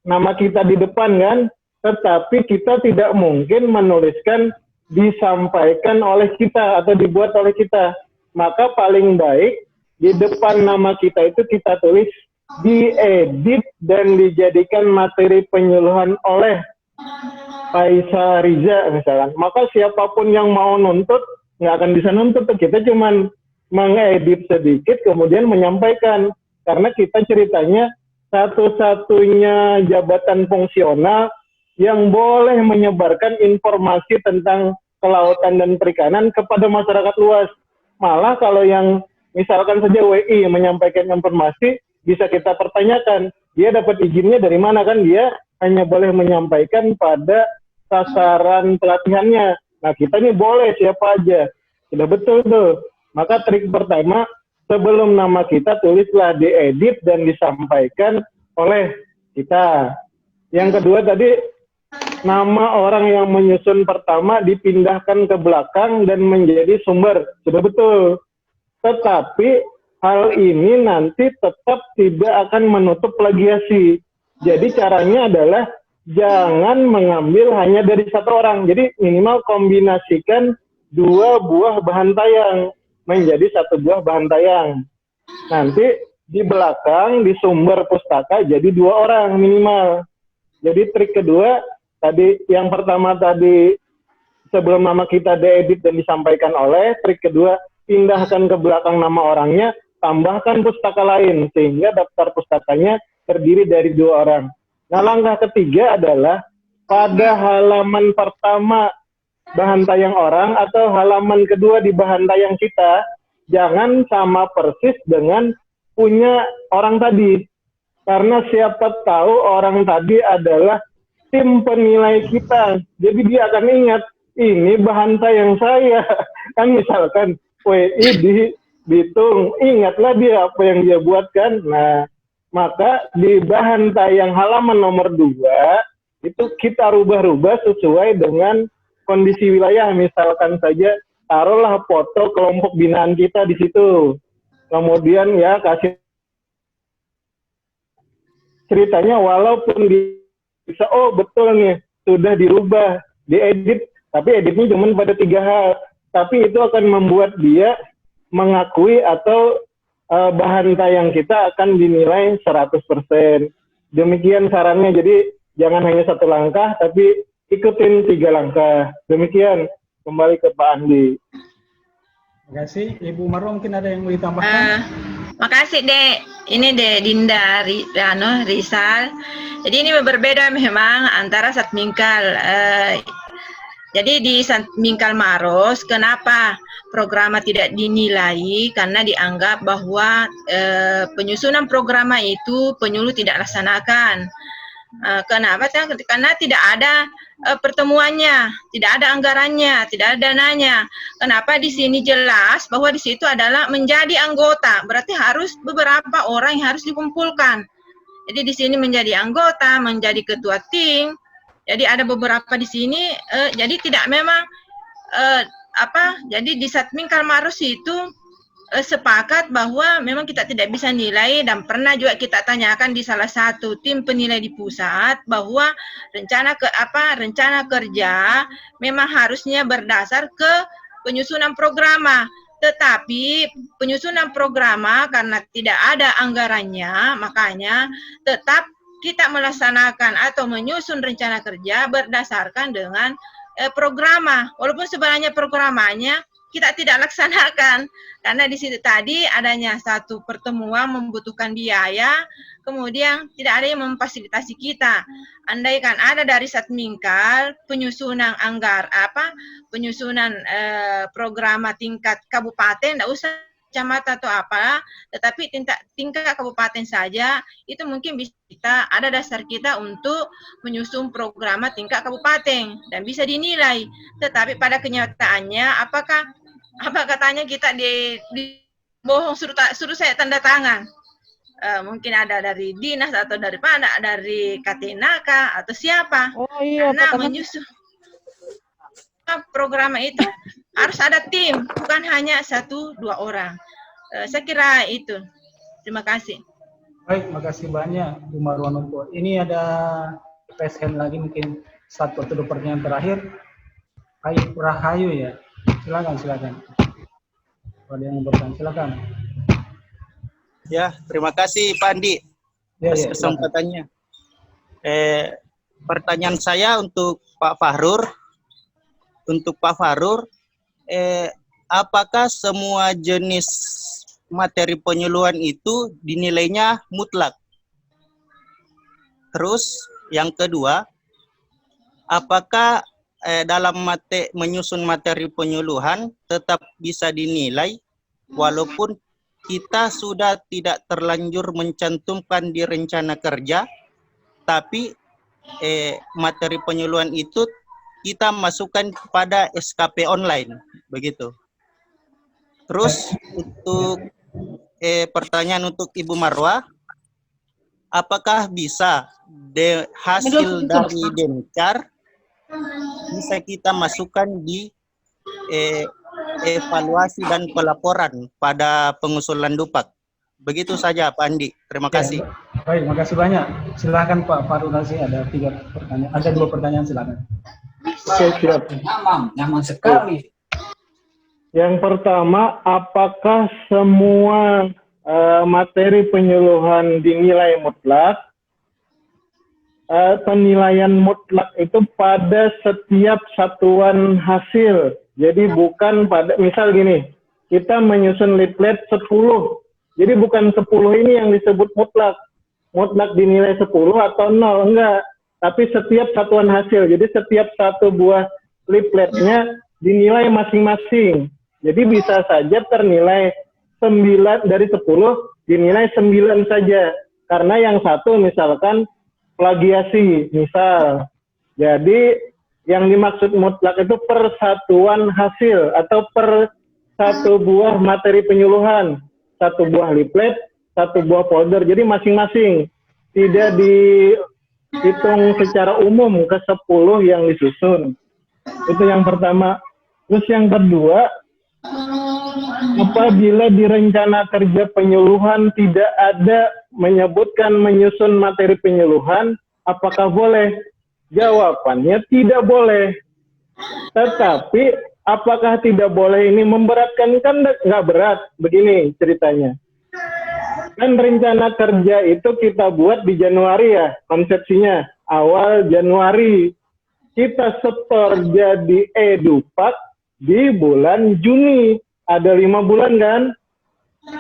Nama kita di depan kan, tetapi kita tidak mungkin menuliskan disampaikan oleh kita atau dibuat oleh kita. Maka paling baik di depan nama kita itu kita tulis diedit dan dijadikan materi penyuluhan oleh Faisal Riza misalkan. Maka siapapun yang mau nuntut nggak akan bisa nuntut, kita cuman mengedit sedikit kemudian menyampaikan, karena kita ceritanya satu-satunya jabatan fungsional yang boleh menyebarkan informasi tentang kelautan dan perikanan kepada masyarakat luas. Malah kalau yang misalkan saja WI menyampaikan informasi, bisa kita pertanyakan, dia dapat izinnya dari mana, kan dia hanya boleh menyampaikan pada sasaran pelatihannya. Nah kita ini boleh siapa aja, sudah betul tuh. Maka trik pertama, sebelum nama kita tulislah diedit dan disampaikan oleh kita. Yang kedua tadi, nama orang yang menyusun pertama dipindahkan ke belakang dan menjadi sumber. Sudah betul. Tetapi hal ini nanti tetap tidak akan menutup plagiasi. Jadi caranya adalah jangan mengambil hanya dari 1 orang. Jadi minimal kombinasikan 2 buah bahan tayang menjadi 1 buah bahan tayang. Nanti di belakang di sumber pustaka jadi 2 orang minimal. Jadi trik kedua tadi, yang pertama tadi sebelum nama kita diedit dan disampaikan oleh, trik kedua pindahkan ke belakang nama orangnya, tambahkan pustaka lain sehingga daftar pustakanya terdiri dari 2 orang. Nah langkah ketiga adalah pada halaman pertama bahan tayang orang atau halaman kedua di bahan tayang kita, jangan sama persis dengan punya orang tadi. Karena siapa tahu orang tadi adalah tim penilai kita. Jadi dia akan ingat, ini bahan tayang saya. Kan misalkan WI di Bitung, ingatlah dia apa yang dia buat kan. Nah, maka di bahan tayang halaman nomor 2, itu kita rubah-rubah sesuai dengan kondisi wilayah. Misalkan saja taruhlah foto kelompok binaan kita di situ. Kemudian ya kasih ceritanya, walaupun bisa, oh betul nih sudah dirubah, diedit, tapi editnya cuma pada 3 hal. Tapi itu akan membuat dia mengakui atau bahan tayang kita akan dinilai 100%. Demikian sarannya. Jadi jangan hanya 1 langkah, tapi ikutin 3 langkah. Demikian, kembali ke Pak Andi. Terima kasih. Ibu Marwa mungkin ada yang mau ditambahkan? Makasih Dek. Ini Dek Dinda Rizal. Jadi ini berbeda memang antara Satmingkal. Jadi di Satmingkal Maros, kenapa programa tidak dinilai? Karena dianggap bahwa penyusunan programa itu penyuluh tidak laksanakan. Kenapa? Karena tidak ada pertemuannya, tidak ada anggarannya, tidak ada dananya. Kenapa di sini jelas bahwa di situ adalah menjadi anggota, berarti harus beberapa orang yang harus dikumpulkan. Jadi di sini menjadi anggota, menjadi ketua tim. Jadi ada beberapa di sini. Jadi tidak memang Jadi di Satmingkal Maros itu sepakat bahwa memang kita tidak bisa nilai, dan pernah juga kita tanyakan di salah satu tim penilai di pusat bahwa rencana kerja memang harusnya berdasar ke penyusunan programa. Tetapi penyusunan programa karena tidak ada anggarannya, makanya tetap kita melaksanakan atau menyusun rencana kerja berdasarkan dengan programa. Walaupun sebenarnya programanya kita tidak laksanakan, karena di situ tadi adanya satu pertemuan membutuhkan biaya, kemudian tidak ada yang memfasilitasi kita. Andaikan ada dari Satmingkal penyusunan penyusunan programa tingkat kabupaten, tidak usah kecamatan atau apa, tetapi tingkat kabupaten saja, itu mungkin bisa kita ada dasar kita untuk menyusun programa tingkat kabupaten dan bisa dinilai. Tetapi pada kenyataannya apa katanya kita bohong, suruh saya tanda tangan. Mungkin ada dari dinas atau dari mana, dari Katinaka atau siapa. Oh iya, Karena menyusun program itu harus ada tim, bukan hanya 1-2 orang. Saya kira itu. Terima kasih. Baik, makasih banyak Bu Marwan Nompo. Ini ada raise hand lagi, mungkin 1 atau 2 pertanyaan terakhir. Rahayu ya. Silakan. Ada yang bertanya, silakan. Ya, terima kasih Pak Andi atas kesempatannya. Pertanyaan saya untuk Pak Fahrur. Untuk Pak Fahrur, apakah semua jenis materi penyuluhan itu dinilainya mutlak? Terus yang kedua, apakah dalam menyusun materi penyuluhan tetap bisa dinilai walaupun kita sudah tidak terlanjur mencantumkan di rencana kerja, tapi materi penyuluhan itu kita masukkan pada SKP online, begitu. Terus untuk pertanyaan untuk Ibu Marwah, apakah bisa hasil dari Dencar bisa kita masukkan di evaluasi dan pelaporan pada pengusulan Dupak? Begitu saja Pak Andi. Terima kasih. Baik, makasih banyak. Silakan Pak Fahrur Razi, ada 3 pertanyaan. Ada 2 pertanyaan, silakan. Oke, siap. Nyaman sekali. Yang pertama, apakah semua materi penyuluhan dinilai mutlak? Penilaian mutlak itu pada setiap satuan hasil. Jadi bukan pada, misal gini, kita menyusun leaflet 10. Jadi bukan 10 ini yang disebut mutlak. Mutlak dinilai 10 atau 0, enggak. Tapi setiap satuan hasil. Jadi setiap satu buah leafletnya dinilai masing-masing. Jadi bisa saja ternilai 9 dari 10, dinilai 9 saja. Karena yang satu misalkan plagiasi, misal. Jadi yang dimaksud mutlak itu per satuan hasil atau per satu buah materi penyuluhan, 1 buah leaflet, 1 buah folder. Jadi masing-masing, tidak dihitung secara umum ke 10 yang disusun. Itu yang pertama. Terus yang kedua, apabila di rencana kerja penyuluhan tidak ada menyebutkan menyusun materi penyuluhan, apakah boleh? Jawabannya tidak boleh. Tetapi apakah tidak boleh ini memberatkan? Kan nggak berat. Begini ceritanya. Kan rencana kerja itu kita buat di Januari ya, konsepsinya. Awal Januari. Kita setor jadi Edupak di bulan Juni. Ada 5 bulan kan?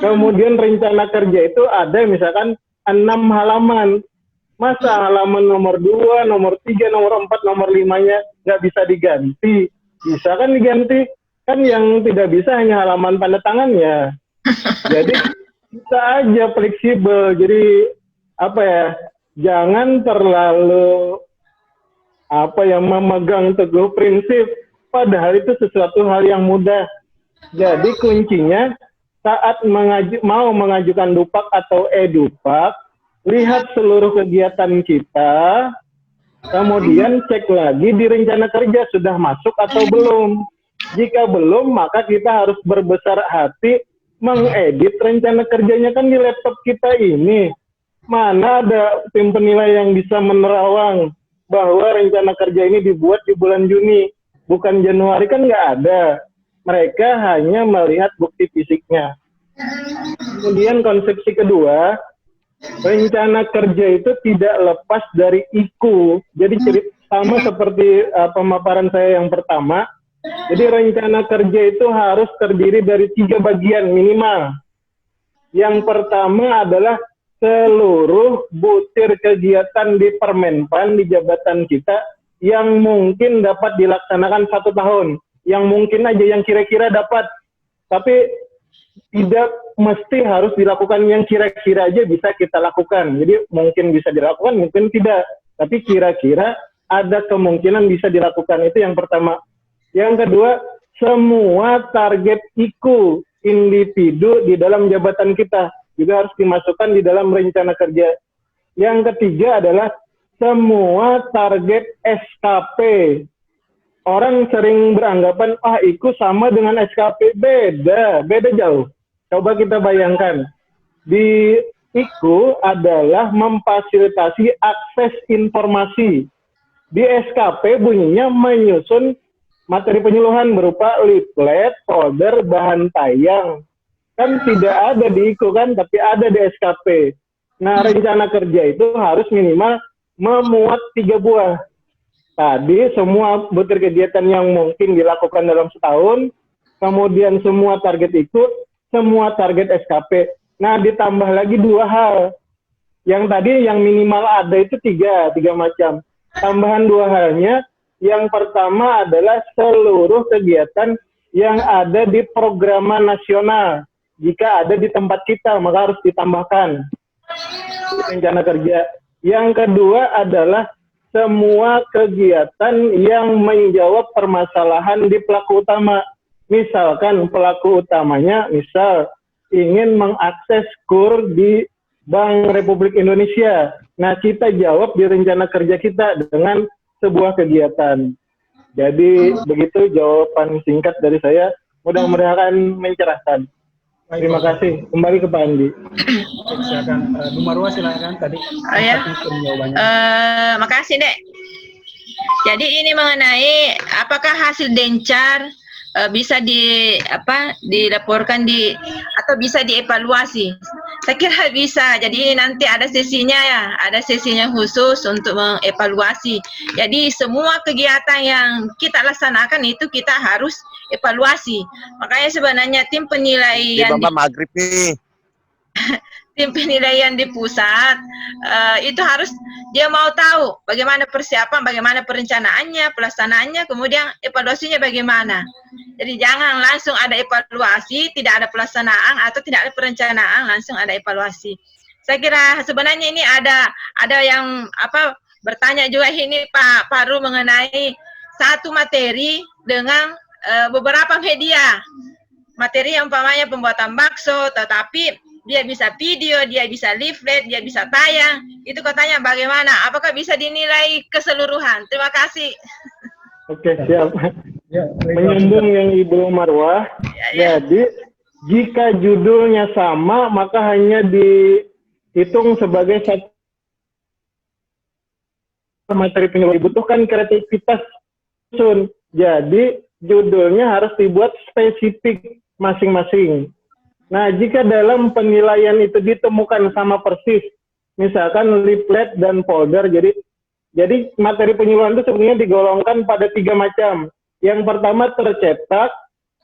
Kemudian rencana kerja itu ada misalkan 6 halaman. Masa halaman nomor 2, nomor 3, nomor 4, nomor 5-nya nggak bisa diganti? Bisa kan diganti? Kan yang tidak bisa hanya halaman tanda tangannya. Jadi bisa aja fleksibel. Jadi apa ya? Jangan terlalu memegang teguh prinsip. Padahal itu sesuatu hal yang mudah. Jadi kuncinya saat mau mengajukan Dupak atau Edupak, lihat seluruh kegiatan kita, kemudian cek lagi di rencana kerja sudah masuk atau belum. Jika belum, maka kita harus berbesar hati mengedit rencana kerjanya. Kan di laptop kita ini. Mana ada tim penilai yang bisa menerawang bahwa rencana kerja ini dibuat di bulan Juni, bukan Januari, kan nggak ada. Mereka hanya melihat bukti fisiknya. Kemudian konsepsi kedua, rencana kerja itu tidak lepas dari IKU. Jadi sama seperti pemaparan saya yang pertama. Jadi rencana kerja itu harus terdiri dari 3 bagian minimal. Yang pertama adalah seluruh butir kegiatan di Permenpan, di jabatan kita, yang mungkin dapat dilaksanakan 1 tahun. Yang mungkin aja, yang kira-kira dapat. Tapi tidak mesti harus dilakukan, yang kira-kira aja bisa kita lakukan. Jadi mungkin bisa dilakukan, mungkin tidak. Tapi kira-kira ada kemungkinan bisa dilakukan. Itu yang pertama. Yang kedua, semua target IKU individu di dalam jabatan kita. Juga harus dimasukkan di dalam rencana kerja. Yang ketiga adalah semua target SKP. Orang sering beranggapan, IKU sama dengan SKP. Beda jauh. Coba kita bayangkan. Di IKU adalah memfasilitasi akses informasi. Di SKP bunyinya menyusun materi penyuluhan berupa leaflet, folder, bahan tayang. Kan tidak ada di IKU kan, tapi ada di SKP. Nah, rencana kerja itu harus minimal memuat 3 buah. Tadi semua butir kegiatan yang mungkin dilakukan dalam setahun, kemudian semua target ikut, semua target SKP. Nah, ditambah lagi 2 hal. Yang tadi yang minimal ada itu 3 macam. Tambahan 2 halnya, yang pertama adalah seluruh kegiatan yang ada di program nasional. Jika ada di tempat kita, maka harus ditambahkan rencana kerja. Yang kedua adalah semua kegiatan yang menjawab permasalahan di pelaku utama. Misalkan pelaku utamanya ingin mengakses KUR di Bank Republik Indonesia. Nah, kita jawab di rencana kerja kita dengan sebuah kegiatan. Jadi begitu jawaban singkat dari saya. Mudah-mudahan mencerahkan. Terima kasih. Kembali ke Pak Andi. Silakan, Bu Marwa silakan tadi. Makasih, Dek. Jadi ini mengenai apakah hasil dencar bisa dilaporkan atau bisa dievaluasi. Saya kira bisa. Jadi nanti ada sesinya ada sesinya khusus untuk mengevaluasi. Jadi semua kegiatan yang kita laksanakan itu kita harus evaluasi. Makanya sebenarnya tim penilaian maghrib nih. Tim penilaian di pusat itu harus dia mau tahu bagaimana persiapan, bagaimana perencanaannya, pelaksanaannya, kemudian evaluasinya bagaimana. Jadi jangan langsung ada evaluasi, tidak ada pelaksanaan atau tidak ada perencanaan, langsung ada evaluasi. Saya kira sebenarnya ini ada yang bertanya juga ini Pak Paru mengenai satu materi dengan beberapa media. Materi yang umpamanya pembuatan bakso, tetapi dia bisa video, dia bisa leaflet, dia bisa tayang. Itu katanya bagaimana? Apakah bisa dinilai keseluruhan? Terima kasih. Oke, siap. Menyambung yang Ibu Marwah. Jadi, jika judulnya sama, maka hanya dihitung sebagai satu materi penyuluh. Dibutuhkan kreativitas. Jadi, judulnya harus dibuat spesifik masing-masing. Nah, jika dalam penilaian itu ditemukan sama persis, misalkan leaflet dan folder, jadi materi penyuluhan itu sebenarnya digolongkan pada 3 macam. Yang pertama tercetak,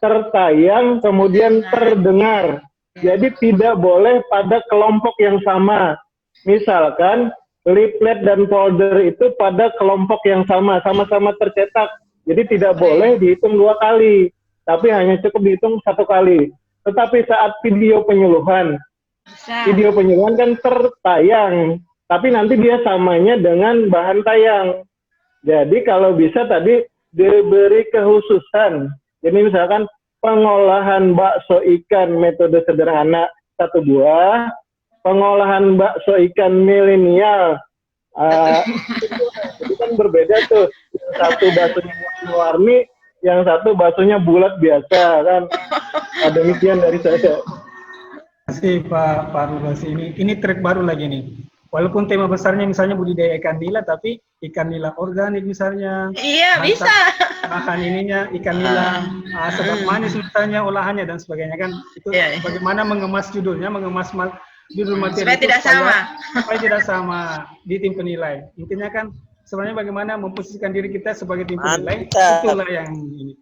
tertayang, kemudian terdengar. Jadi tidak boleh pada kelompok yang sama. Misalkan leaflet dan folder itu pada kelompok yang sama-sama tercetak. Jadi tidak boleh dihitung 2 kali, tapi hanya cukup dihitung 1 kali. Tetapi saat video penyuluhan kan tertayang, tapi nanti dia samanya dengan bahan tayang. Jadi kalau bisa tadi diberi kekhususan. Jadi misalkan pengolahan bakso ikan metode sederhana 1 buah, pengolahan bakso ikan milenial. Itu kan berbeda tuh. Yang satu baksonya warni, yang satu baksonya bulat biasa kan. Demikian dari saya. Terima kasih Pak Rurosi. Ini trik baru lagi nih. Walaupun tema besarnya misalnya budidaya ikan nila, tapi ikan nila organik misalnya. Iya, bisa. Bahan ininya ikan nila, sedap manis misalnya olahannya dan sebagainya kan. Itu bagaimana mengemas judulnya, mengemas judul materi supaya tidak sama. Supaya tidak sama di tim penilai. Intinya kan sebenarnya bagaimana memposisikan diri kita sebagai tim penilai. Itulah yang ini.